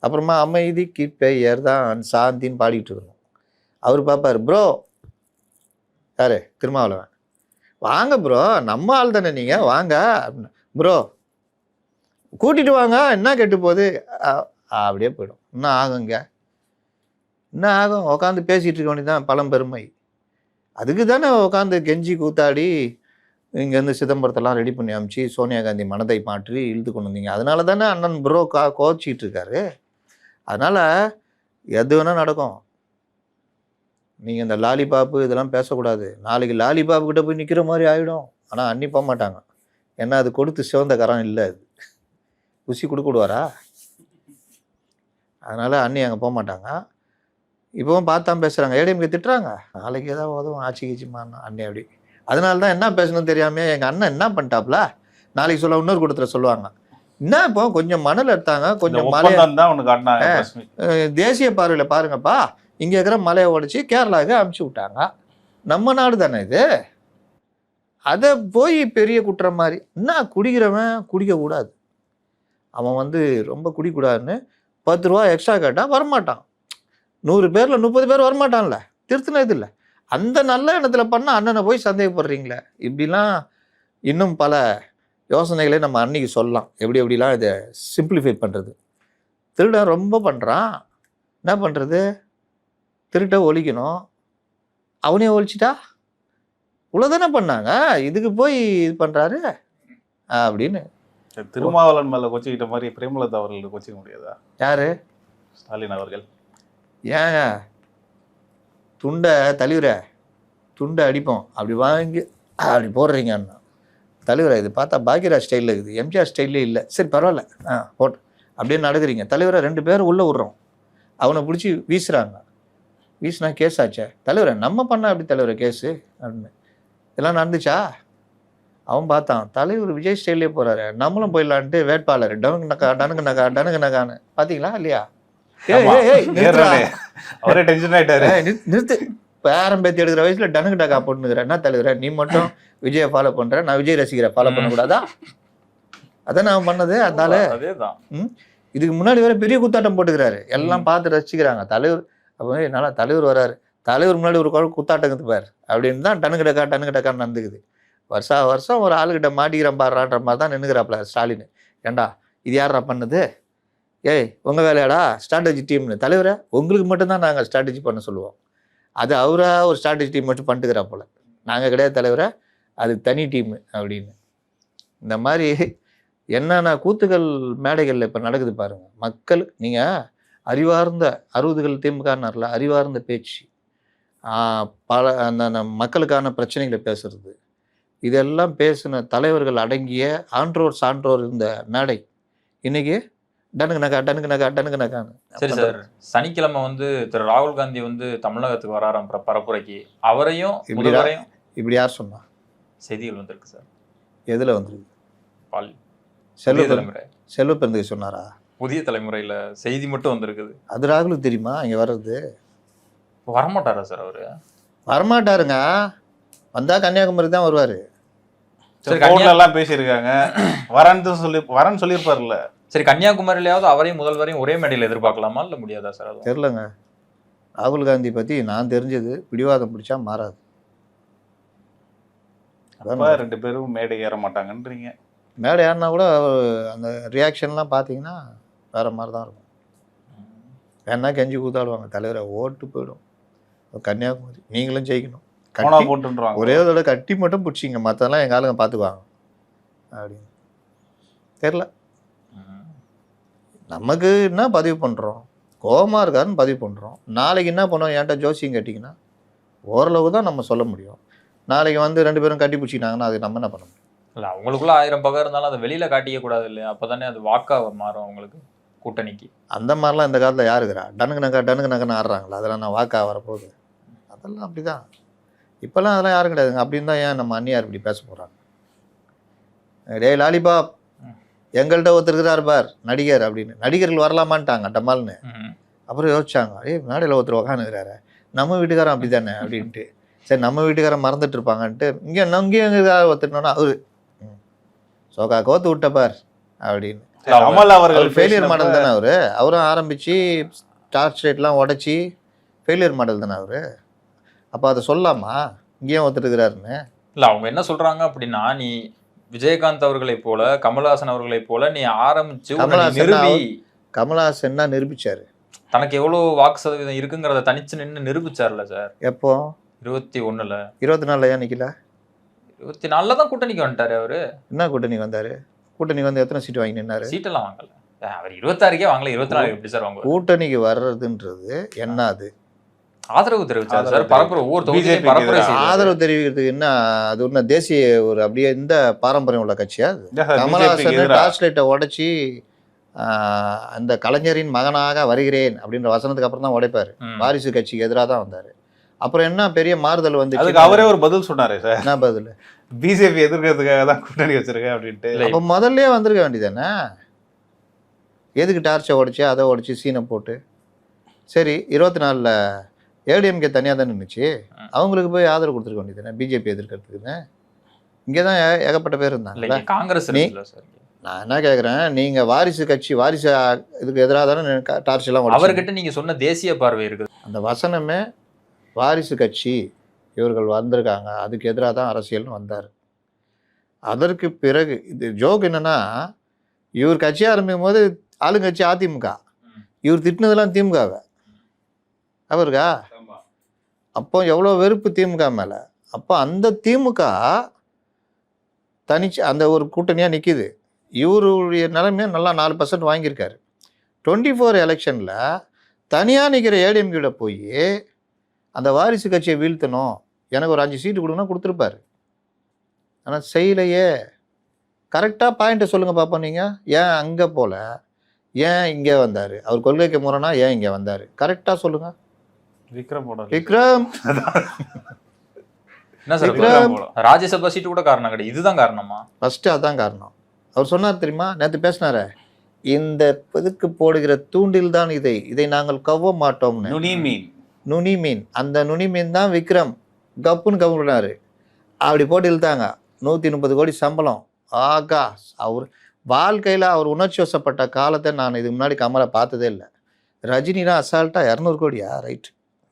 அப்புறமா அமைதிக்கு பெயர் தான் சாந்தின்னு பாடிக்கிட்டு இருக்கணும். அவர் பார்ப்பார். ப்ரோ யாரு? திருமாவளவன். வாங்க ப்ரோ, நம்ம ஆள் தானே நீங்கள், வாங்க அப்படின்னு. ப்ரோ கூட்டிகிட்டு வாங்க, என்ன கெட்டு போகுது அப்படியே போயிடும். இன்னும் ஆகுங்க, என்ன ஆகும்? உட்காந்து பேசிகிட்டு இருக்க வேண்டியதான் பழம்பெருமை. அதுக்கு தானே உட்காந்து கெஞ்சி கூத்தாடி இங்கேருந்து சிதம்பரத்தெல்லாம் ரெடி பண்ணி அமிச்சு சோனியா காந்தி மனதை மாற்றி இழுத்து கொண்டு வந்தீங்க. அதனால தானே அண்ணன் ப்ரோ கோச்சிக்கிட்டு இருக்காரு. அதனால் எது வேணால் நடக்கும். நீங்கள் இந்த லாலிபாப்பு இதெல்லாம் பேசக்கூடாது. நாளைக்கு லாலிபாப்பு கிட்ட போய் நிற்கிற மாதிரி ஆகிடும். ஆனால் அன்னி போக மாட்டாங்க. ஏன்னா அது கொடுத்து சிவந்த கரம் இல்லை. அது குசி கொடுக்குடுவாரா? அதனால் அண்ணி அங்கே போக மாட்டாங்க. இப்போவும் பார்த்தா பேசுகிறாங்க, ஏடிஎம்கே திட்டுறாங்க. நாளைக்கு ஏதாவது உதவும் ஆட்சி கீச்சிமான்னா அண்ணி அப்படி. அதனால தான் என்ன பேசணும்னு தெரியாமல் எங்கள் அண்ணன் என்ன பண்ணிட்டாப்ல நாளைக்கு சொல்ல இன்னொரு கூட்டத்தில் சொல்லுவாங்க. என்ன இப்போ கொஞ்சம் மணல் எடுத்தாங்க, கொஞ்சம் தேசிய பார்வையில் பாருங்கப்பா, இங்கே இருக்கிற மலையை உடைச்சி கேரளாவுக்கு அமுச்சு விட்டாங்க. நம்ம நாடு தானே இது. அதை போய் பெரிய குற்றம் மாதிரி என்ன குடிக்கிறவன் குடிக்கக்கூடாது. அவன் வந்து ரொம்ப குடிக்கூடாதுன்னு 10 ரூபா எக்ஸ்ட்ரா கேட்டால் வரமாட்டான். 100 பேரில் 30 பேர் வரமாட்டான்ல. திருத்தினது இல்லை. அந்த நல்ல எண்ணத்தில் பண்ணால் அண்ணனை போய் சந்தேகப்படுறீங்களே. இப்படிலாம் இன்னும் பல யோசனைகளே நம்ம அன்னைக்கு சொல்லலாம். எப்படிலாம் இதை சிம்பிளிஃபை பண்ணுறது. திருடன் ரொம்ப பண்ணுறான், என்ன பண்ணுறது? திருட்ட ஒழிக்கணும். அவனே ஒழிச்சிட்டா இவ்வளோதானே பண்ணாங்க, இதுக்கு போய் இது பண்ணுறாரு அப்படின்னு. திருமாவளவன் மேலே கொச்சிக்கிட்ட மாதிரி பிரேமலதா அவர்கள் கொச்சிக்க முடியாதா? யாரு? ஸ்டாலின் அவர்கள். ஏங்க துண்டை தலிவுற துண்டை அடிப்போம், அப்படி வாங்கி அப்படி போடுறீங்கன்னா தலைவரை இது பார்த்தா பாக்யராஜ் ஸ்டைலில் இருக்குது, எம்ஜிஆர் ஸ்டைல்லே இல்லை, சரி பரவாயில்ல போட்டு அப்படியே நடக்குறீங்க. தலைவரை 2 பேரும் உள்ளே விட்றோம், அவனை பிடிச்சி வீசுகிறாங்க. வீசினா கேஸ் ஆச்சே. தலைவரை நம்ம பண்ண அப்படி தலைவரை கேஸு அப்படின்னு இதெல்லாம் நடந்துச்சா? அவன் பார்த்தான், தலைவர் விஜய் ஸ்டைல்லே போகிறாரு, நம்மளும் போயிடலான்ட்டு வேட்பாளர் டனுக்கு நக்கா டனுக்கு நக்கா டனுக்கு நக்கான்னு பார்த்தீங்களா இல்லையா? அவரே டென்ஷன் ஆயிட்டாரு. நிறுத்து, பேரம் பேத்தி எடுக்கிற வயசுல டனுக்கு டக்கா போட்டுனுக்குற என்ன தலைவரை, நீ மட்டும் விஜயை ஃபாலோ பண்ற, நான் விஜய் ரசிகரை ஃபாலோ பண்ணக்கூடாதா? அதான் நான் பண்ணது. அதனால இதுக்கு முன்னாடி வேற பெரிய குத்தாட்டம் போட்டுக்கிறாரு, எல்லாம் பார்த்து ரசிக்கிறாங்க. தலைவர் அப்போ என்னால தலைவர் வராரு, தலைவர் முன்னாடி ஒரு குத்தாட்டம் பாரு அப்படின்னு தான் டனுக்கு டக்கான்னு நடந்துக்குது. வருஷம் ஒரு ஆளுகிட்ட மாட்டிக்கிறேன் பாடுறான்ற மாதிரி தான் நின்றுக்கிறாப்ல ஸ்டாலின். ஏண்டா இது யாரா பண்ணது? ஏய் உங்கள் வேலையாடா ஸ்ட்ராட்டஜி டீம்னு. தலைவரை உங்களுக்கு மட்டும்தான் நாங்கள் ஸ்ட்ராட்டஜி பண்ண சொல்லுவோம், அது அவராக ஒரு ஸ்ட்ராட்டஜி டீம் மட்டும் பண்ணிட்டுக்கிறா போல, நாங்கள் கிடையாது தலைவரை, அது தனி டீமு அப்படின்னு. இந்த மாதிரி என்னென்ன கூத்துகள் மேடைகளில் இப்போ நடக்குது பாருங்கள். மக்கள் நீங்கள் அறிவார்ந்த 60கள் திமுகனார்ல அறிவார்ந்த பேச்சு, பல அந்த மக்களுக்கான பிரச்சனைகளை பேசுறது, இதெல்லாம் பேசின தலைவர்கள் அடங்கிய ஆன்றோர் சான்றோர் இருந்த மேடை இன்னைக்கு டனுக்கு நக்கான்னு. சரி சார், சனிக்கிழமை வந்து திரு ராகுல் காந்தி வந்து தமிழகத்துக்கு வராராம் பரப்புரைக்கு. அவரையும் இப்படி யார் சொன்னா? செய்திகள் வந்திருக்கு சார். எதுல வந்திருக்கு? செல்வ பெருந்தகை சொன்னாரா? புதிய தலைமுறையில செய்தி மட்டும் வந்திருக்குது. அது ராகுலுக்கு தெரியுமா இங்க வர்றது? வரமாட்டாரா சார்? அவரு வரமாட்டாருங்க, வந்தா கன்னியாகுமரி தான் வருவாரு. எல்லாம் பேசியிருக்காங்க, வரன்னு சொல்லியிருப்பாருல்ல. சரி, கன்னியாகுமரியிலாவது அவரையும் முதல்வரையும் ஒரே மேடையில் எதிர்பார்க்கலாமா இல்லை முடியாதா சார்? தெரியலங்க. ராகுல் காந்தி பத்தி நான் தெரிஞ்சது பிடிவாதம் பிடிச்சா மாறாது. 2 பேரும் மேடை ஏற மாட்டாங்கன்றீங்க. மேடை ஏறினா கூட அந்த ரியாக்ஷன்லாம் பார்த்தீங்கன்னா வேற மாதிரி தான் இருக்கும். வேணா கெஞ்சி கூத்தாடுவாங்க, தலைவரை ஓட்டு போயிடும். கன்னியாகுமரி நீங்களும் ஜெயிக்கணும், ஒரே ஒரு தடவை கட்டி மட்டும் பிடிச்சிங்க, மற்றதெல்லாம் எங்கள் ஆளுங்க பார்த்துக்குவாங்க அப்படின்னு. தெரில, நமக்கு என்ன பதிவு பண்ணுறோம், கோபமாக இருக்காருன்னு பதிவு பண்ணுறோம். நாளைக்கு என்ன பண்ணுவோம், ஏன்ட்ட ஜோசியம் கேட்டிங்கன்னா ஓரளவு தான் நம்ம சொல்ல முடியும். நாளைக்கு வந்து 2 பேரும் கட்டி பிடிச்சிக்கினாங்கன்னா அது நம்ம என்ன பண்ண முடியும்? இல்லை, அவங்களுக்குள்ள 1000 பகம் இருந்தாலும் அதை வெளியில் காட்டிக்க கூடாது இல்லையா? அப்போ தானே அது வாக்காக மாறும் அவங்களுக்கு, கூட்டணிக்கு. அந்த மாதிரிலாம் இந்த காலத்தில் யாருக்குறா? டனுக்கு நக்கன்னு ஆடுறாங்களா? அதெல்லாம் நான் வாக்காக வரப்போகுது, அதெல்லாம் அப்படி தான். இப்போல்லாம் அதெல்லாம் யாரும் கிடையாதுங்க. அப்படின்னு தான் ஏன் நம்ம அண்ணியார் இப்படி பேச போகிறாங்க? டேய் லாலிபாப், எங்கள்கிட்ட ஒருத்தருக்கிறார் பார் நடிகர் அப்படின்னு. நடிகர்கள் வரலாமான்ட்டாங்க டமால்னு. அப்புறம் யோசிச்சாங்க, மேடையில் ஒருத்தர் உக்காந்துக்கிறாரு, நம்ம வீட்டுக்காரன் அப்படி தானே அப்படின்ட்டு. சரி, நம்ம வீட்டுக்காரன் மறந்துட்டு இருப்பாங்கன்ட்டு இங்கேயும் ஒருத்தருனா அவரு சோகா கோத்து விட்டப்பார் அப்படின்னு. கமல் அவர்கள் ஃபெயிலியர் மாடல் தானே அவரு. அவரும் ஆரம்பிச்சு டார்ச் லைட்லாம் உடச்சி ஃபெயிலியர் மாடல் தானே அவரு. அப்போ அதை சொல்லலாமா இங்கேயும் ஒருத்தர் இருக்கிறாருன்னு? இல்லை, அவங்க என்ன சொல்றாங்க அப்படின்னா, நீ விஜயகாந்த் அவர்களை போல கமல்ஹாசன் அவர்களை போல நீ ஆரம்பிச்சு கமல்ஹாசன் தான் நிரூபிச்சாரு தனக்கு எவ்வளவு வாக்கு சதவீதம் இருக்குங்கிறத தனிச்சு நின்று நிரூபிச்சார்ல சார். எப்போ? 21ல. 24ல ஏன் நிக்கல? 24ல தான் கூட்டணிக்கு வந்துட்டாரு அவரு. என்ன கூட்டணிக்கு வந்தாரு? கூட்டணிக்கு வந்து எத்தனை சீட் வாங்கி நின்னாரு? சீட்டெல்லாம் வாங்கல அவர். 26க்கே வாங்கல, 24 எப்படி சார் வாங்க? கூட்டணிக்கு வர்றதுன்றது என்ன? அது ஆதரவு தெரிவிச்சாரு சார். பரப்புரை ஒவ்வொரு தொகுதியிலும் பரப்புரை ஆதரவு தெரிவிக்கிறதுக்கு என்ன? அது ஒன்று தேசிய ஒரு அப்படியே இந்த பாரம்பரியம் உள்ள கட்சியா? கமல்ஹாசன் டார்ச் லைட்டை உடைச்சி அந்த கலைஞரின் மகனாக வருகிறேன் அப்படின்ற வசனத்துக்கு அப்புறம் தான் உடைப்பாரு. வாரிசு கட்சிக்கு எதிராக தான் வந்தாரு. அப்புறம் என்ன பெரிய மாறுதல் வந்து அவரே ஒரு பதில் சொன்னாரு சார். என்ன பதில்? பிஜேபி எதிர்க்கிறதுக்காக தான் கூட்டணி வச்சிருக்கேன் அப்படின்ட்டு. அப்போ முதல்ல வந்திருக்க வேண்டியதானே? எதுக்கு டார்ச்சை உடைச்சி அதை உடைச்சி சீனை போட்டு? சரி, 24ல் ஏடிஎம்கே தனியாக தான் நின்றுச்சு, அவங்களுக்கு போய் ஆதரவு கொடுத்துருக்க வேண்டியதானே பிஜேபி எதிர்க்கிறதுக்குன்னு. இங்கே தான் ஏகப்பட்ட பேர் இருந்தாங்க. காங்கிரஸ். நான் என்ன கேட்குறேன், நீங்கள் வாரிசு கட்சி வாரிசு இதுக்கு எதிராக தானே டார்ச் எல்லாம் அவர்கிட்ட நீங்கள் சொன்ன தேசிய பார்வை இருக்குது. அந்த வசனமே வாரிசு கட்சி இவர்கள் வந்திருக்காங்க, அதுக்கு எதிராக தான் அரசியல்னு வந்தார். அதற்கு பிறகு இது ஜோக் என்னன்னா, இவர் கட்சி ஆரம்பிக்கும் போது ஆளுங்கட்சி அதிமுக, இவர் திட்டினதெல்லாம் திமுகவை அவருக்கா? அப்போ எவ்வளோ வெறுப்பு திமுக மேலே. அப்போ அந்த திமுக தனிச்சு அந்த ஒரு கூட்டணியாக நிற்கிது. இவருடைய நிலைமையை நல்லா 4% வாங்கியிருக்காரு. 24 எலெக்ஷனில் தனியாக நிற்கிற ஏடிஎம்கிட்ட போய் அந்த வாரிசு கட்சியை வீழ்த்தணும், எனக்கு ஒரு 5 சீட்டு கொடுங்கன்னா கொடுத்துருப்பாரு. ஆனால் செய்யலையே. கரெக்டாக பாயிண்ட்டை சொல்லுங்கள் பார்ப்போம். நீங்கள் ஏன் அங்கே போல, ஏன் இங்கே வந்தார், அவர் கொள்கைக்கு முறைனா ஏன் இங்கே வந்தார், கரெக்டாக சொல்லுங்கள். விக்ரம் விக்ரம் என்ன சார் விக்ரம் ராஜ்யசபா சீட்டு கூட காரணம் கிடையாது, இதுதான் காரணமா? ஃபஸ்ட்டு அதான் காரணம். அவர் சொன்னார் தெரியுமா, நேற்று பேசினார, இந்த இதுக்கு போடுகிற தூண்டில் தான் இதை நாங்கள் கவ்வ மாட்டோம்னு. நுனி மீன் அந்த நுனி மீன் தான் விக்ரம் கப்புன்னு கவுனாரு. அப்படி போட்டு இழுத்தாங்க. 130 கோடி சம்பளம். ஆகா, அவர் வாழ்க்கையில் அவர் உணர்ச்சி வசப்பட்ட காலத்தை நான் இதுக்கு முன்னாடி கமலை பார்த்ததே இல்லை. ரஜினினா அசால்ட்டாக 200 கோடியா, ரைட்,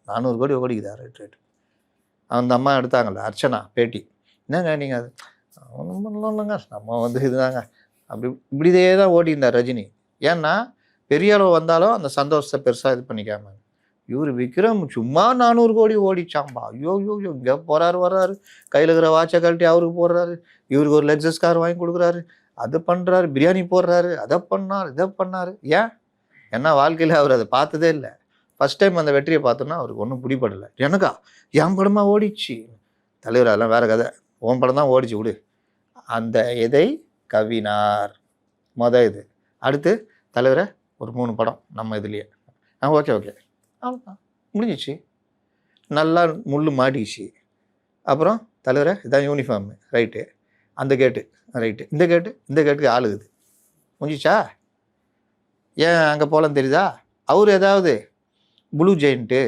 400 கோடி ஓடிக்குதா, ரைட். அந்த அம்மா எடுத்தாங்கல்ல அர்ச்சனா பேட்டி, என்னங்க நீங்கள் அது ஒன்றும் இல்லைங்க, நம்ம இதுதாங்க அப்படி இப்படிதே தான் ஓடிந்தார் ரஜினி. ஏன்னா பெரிய அளவு வந்தாலும் அந்த சந்தோஷத்தை பெருசாக இது பண்ணிக்காம. இவர் விக்ரம் சும்மா 400 கோடி ஓடிச்சாம்பா. ஐயோ இங்கே போகிறாரு வர்றாரு, கையில் இருக்கிற வாட்சை கழட்டி அவருக்கு போடுறாரு, இவருக்கு ஒரு லெக்ஸஸ் கார் வாங்கி கொடுக்குறாரு, அது பண்ணுறாரு, பிரியாணி போடுறாரு, அதை பண்ணார் இதை பண்ணார். ஏன்? ஏன்னா வாழ்க்கையில் அவர் அதை பார்த்ததே இல்லை. ஃபஸ்ட் டைம் அந்த வெற்றியை பார்த்தோன்னா அவருக்கு ஒன்றும் பிடிப்படலை. எனக்கா என் படமாக ஓடிச்சு தலைவர், அதெல்லாம் வேறு கதை, உன் படம் தான் ஓடிச்சு விடு. அந்த இதை கவினார் இது. அடுத்து தலைவரை ஒரு 3 படம் நம்ம இதுலேயே. ஓகே அவ்வளோதான், முடிஞ்சிச்சு. நல்லா முள் மாட்டிச்சு. அப்புறம் தலைவரை இதான் யூனிஃபார்மு, ரைட்டு, அந்த கேட்டு ரைட்டு, இந்த கேட்டுக்கு ஆளுகுது, முடிஞ்சிச்சா? ஏன் அங்கே போகலன்னு தெரியுதா? அவர் ஏதாவது ப்ளூ ஜெயிண்ட்டு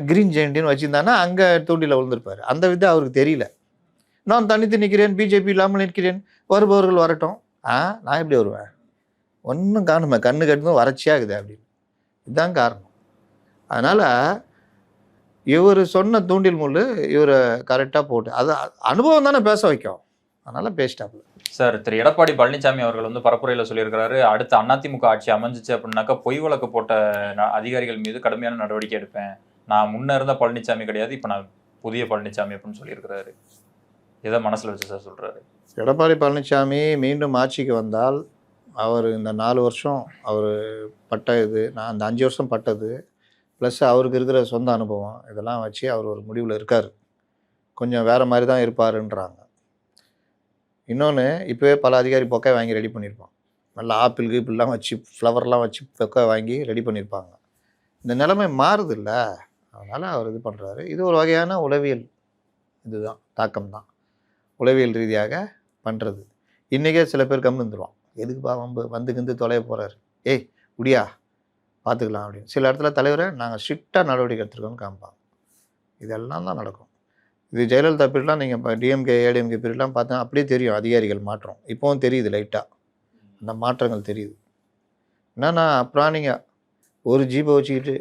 க்ரீன் ஜெயிண்ட்டுன்னு வச்சுருந்தானா அங்கே தூண்டியில் விழுந்திருப்பார். அந்த விதம் அவருக்கு தெரியல. நான் தனித்து நிற்கிறேன், பிஜேபி இல்லாமல் நிற்கிறேன், வருபவர்கள் வரட்டும். நான் எப்படி வருவேன்? ஒன்றும் காணுமே, கண்ணு கட்டுதும் வறட்சியாகுது அப்படின்னு. இதுதான் காரணம். அதனால் இவர் சொன்ன தூண்டில் முள் இவரை கரெக்டாக போட்டு, அது அனுபவம் தானே பேச வைக்கும். அதனால் பேசிட்டாப்புல. சார், திரு எடப்பாடி பழனிசாமி அவர்கள் பரப்புரையில் சொல்லியிருக்கிறாரு, அடுத்த அதிமுக ஆட்சி அமைஞ்சிச்சு அப்படின்னாக்கா பொய் வழக்கு போட்ட அதிகாரிகள் மீது கடுமையான நடவடிக்கை எடுப்பேன். நான் முன்ன இருந்த பழனிசாமி கிடையாது, இப்போ நான் புதிய பழனிசாமி அப்படின்னு சொல்லியிருக்கிறாரு. எதை மனசில் வச்சு சார் சொல்கிறாரு? எடப்பாடி பழனிசாமி மீண்டும் ஆட்சிக்கு வந்தால் அவர் இந்த 4 வருஷம் அவர் பட்ட இது, நான் அந்த 5 வருஷம் பட்டது ப்ளஸ் அவருக்கு இருக்கிற சொந்த அனுபவம் இதெல்லாம் வச்சு அவர் ஒரு முடிவில் இருக்கார். கொஞ்சம் வேறு மாதிரி தான் இருப்பாருன்றாங்க. இன்னொன்று, இப்போவே பல அதிகாரி பொக்கை வாங்கி ரெடி பண்ணியிருப்பான். நல்லா ஆப்பிள் கீப்பிள்லாம் வச்சு ஃப்ளவர்லாம் வச்சு பொக்கை வாங்கி ரெடி பண்ணியிருப்பாங்க. இந்த நிலைமை மாறுது இல்லை, அதனால் அவர் இது பண்ணுறாரு. இது ஒரு வகையான உளவியல் இதுதான், தாக்கம் தான், உளவியல் ரீதியாக பண்ணுறது. இன்றைக்கே சில பேர் கம்முன்னு இருந்துருவான், எதுக்குப்பா வந்து தொலைய போகிறாரு, ஏய் முடியா பார்த்துக்கலாம் அப்படின்னு. சில இடத்துல தலைவரை நாங்கள் ஸ்ட்ரிக்டாக நடவடிக்கை எடுத்துருக்கோன்னு காமிப்பாங்க. இதெல்லாம் தான் நடக்கும். இது ஜெயலலிதா பீரியட்லாம் நீங்கள் இப்போ டிஎம்கே ஏடிஎம்கே பீரியட்லாம் பார்த்தா அப்படியே தெரியும் அதிகாரிகள் மாற்றம். இப்போவும் தெரியுது, லைட்டாக அந்த மாற்றங்கள் தெரியுது. என்னன்னா அப்புறம் நீங்கள் ஒரு ஜீப்பை வச்சுக்கிட்டு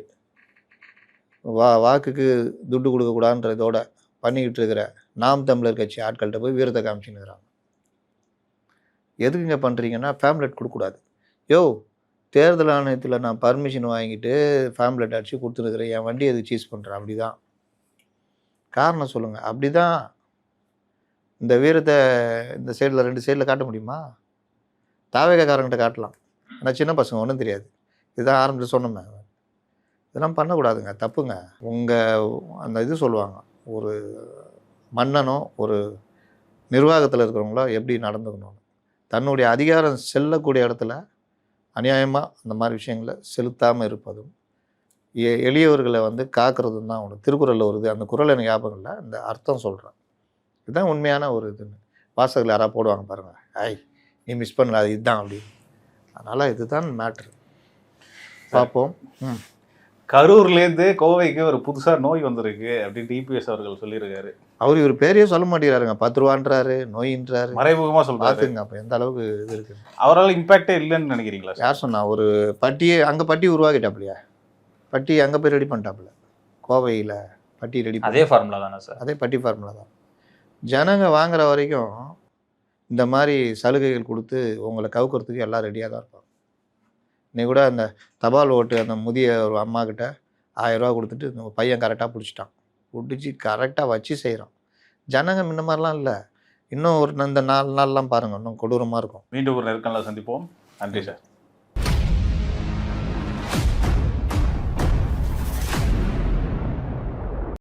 வாக்குக்கு துட்டு கொடுக்கக்கூடாதுன்றதோட பண்ணிக்கிட்டு இருக்கிற நாம் தமிழர் கட்சி ஆட்கள்கிட்ட போய் வீரத்தை காமிச்சுன்னுக்கிறாங்க. எதுக்குங்க பண்ணுறீங்கன்னா, ஃபேம்லெட் கொடுக்கக்கூடாது. தேர்தல் ஆணையத்தில் நான் பர்மிஷன் வாங்கிட்டு ஃபேம்லெட் அடித்து கொடுத்துருக்குறேன், என் வண்டி எதுக்கு சீஸ் பண்ணுறேன், அப்படி தான் காரணம் சொல்லுங்கள். அப்படி தான் இந்த வீரத்தை இந்த சைடில் 2 சைடில் காட்ட முடியுமா? தாவேகாரங்கிட்ட காட்டலாம், ஆனால் சின்ன பசங்க ஒன்றும் தெரியாது. இதுதான் ஆரம்பத்தில் சொன்னோமே, இதெல்லாம் பண்ணக்கூடாதுங்க, தப்புங்க. உங்கள் அந்த இது சொல்லுவாங்க, ஒரு மன்னனோ ஒரு நிர்வாகத்தில் இருக்கிறவங்களோ எப்படி நடந்துக்கணும், தன்னுடைய அதிகாரம் செல்லக்கூடிய இடத்துல அநியாயமாக அந்த மாதிரி விஷயங்களை செலுத்தாமல் இருப்பதும் எளியவர்களை காக்கிறதும் தான் ஒன்று. திருக்குறளில் வருது, அந்த குறள் எனக்கு ஞாபகம் இல்லை, அந்த அர்த்தம் சொல்கிறேன். இதுதான் உண்மையான ஒரு இதுன்னு வாசகர்கள் யாராவது போடுவாங்க பாருங்கள், ஐய் நீ மிஸ் பண்ணல அது இதுதான் அப்படின்னு. அதனால் இதுதான் மேட்ரு. பார்ப்போம். கரூர்லேருந்து கோவைக்கு ஒரு புதுசாக நோய் வந்திருக்கு அப்படின்னு டிபிஎஸ் அவர்கள் சொல்லியிருக்காரு. அவர் இவர் பேரையே சொல்ல மாட்டேங்கிறாருங்க, 10 ரூபான்றாரு, நோயின்றாரு, மறைமுகமாக சொல்றாரு. அப்போ எந்த அளவுக்கு இது இருக்குது. அவரால் இம்பாக்டே இல்லைன்னு நினைக்கிறீங்களா? யார் சொன்னா? ஒரு பட்டியை அங்கே பட்டி உருவாக்கிட்டாப்லையா, பட்டி அங்கே போய் ரெடி பண்ணிட்டாப்புல, கோவையில் பட்டி ரெடி. அதே ஃபார்முலா தானே சார்? அதே பட்டி ஃபார்முலா தான். ஜனங்க வாங்குற வரைக்கும் இந்த மாதிரி சலுகைகள் கொடுத்து உங்களை கவுக்கிறதுக்கு எல்லாம் ரெடியாக தான் இருப்பாங்க. இன்னைக்கு கூட அந்த தபால் ஓட்டு அந்த முதிய ஒரு அம்மா கிட்ட 1000 ரூபா கொடுத்துட்டு இந்த பையன் கரெக்டாக பிடிச்சி கரெக்டாக வச்சு செய்கிறான். ஜனங்க முன்ன மாதிரிலாம் இல்லை. இன்னும் ஒரு இந்த 4 நாள்லாம் பாருங்கள், இன்னும் கொடூரமாக இருக்கும். மீண்டும் ஒரு நேர்காணலில் சந்திப்போம். நன்றி சார்.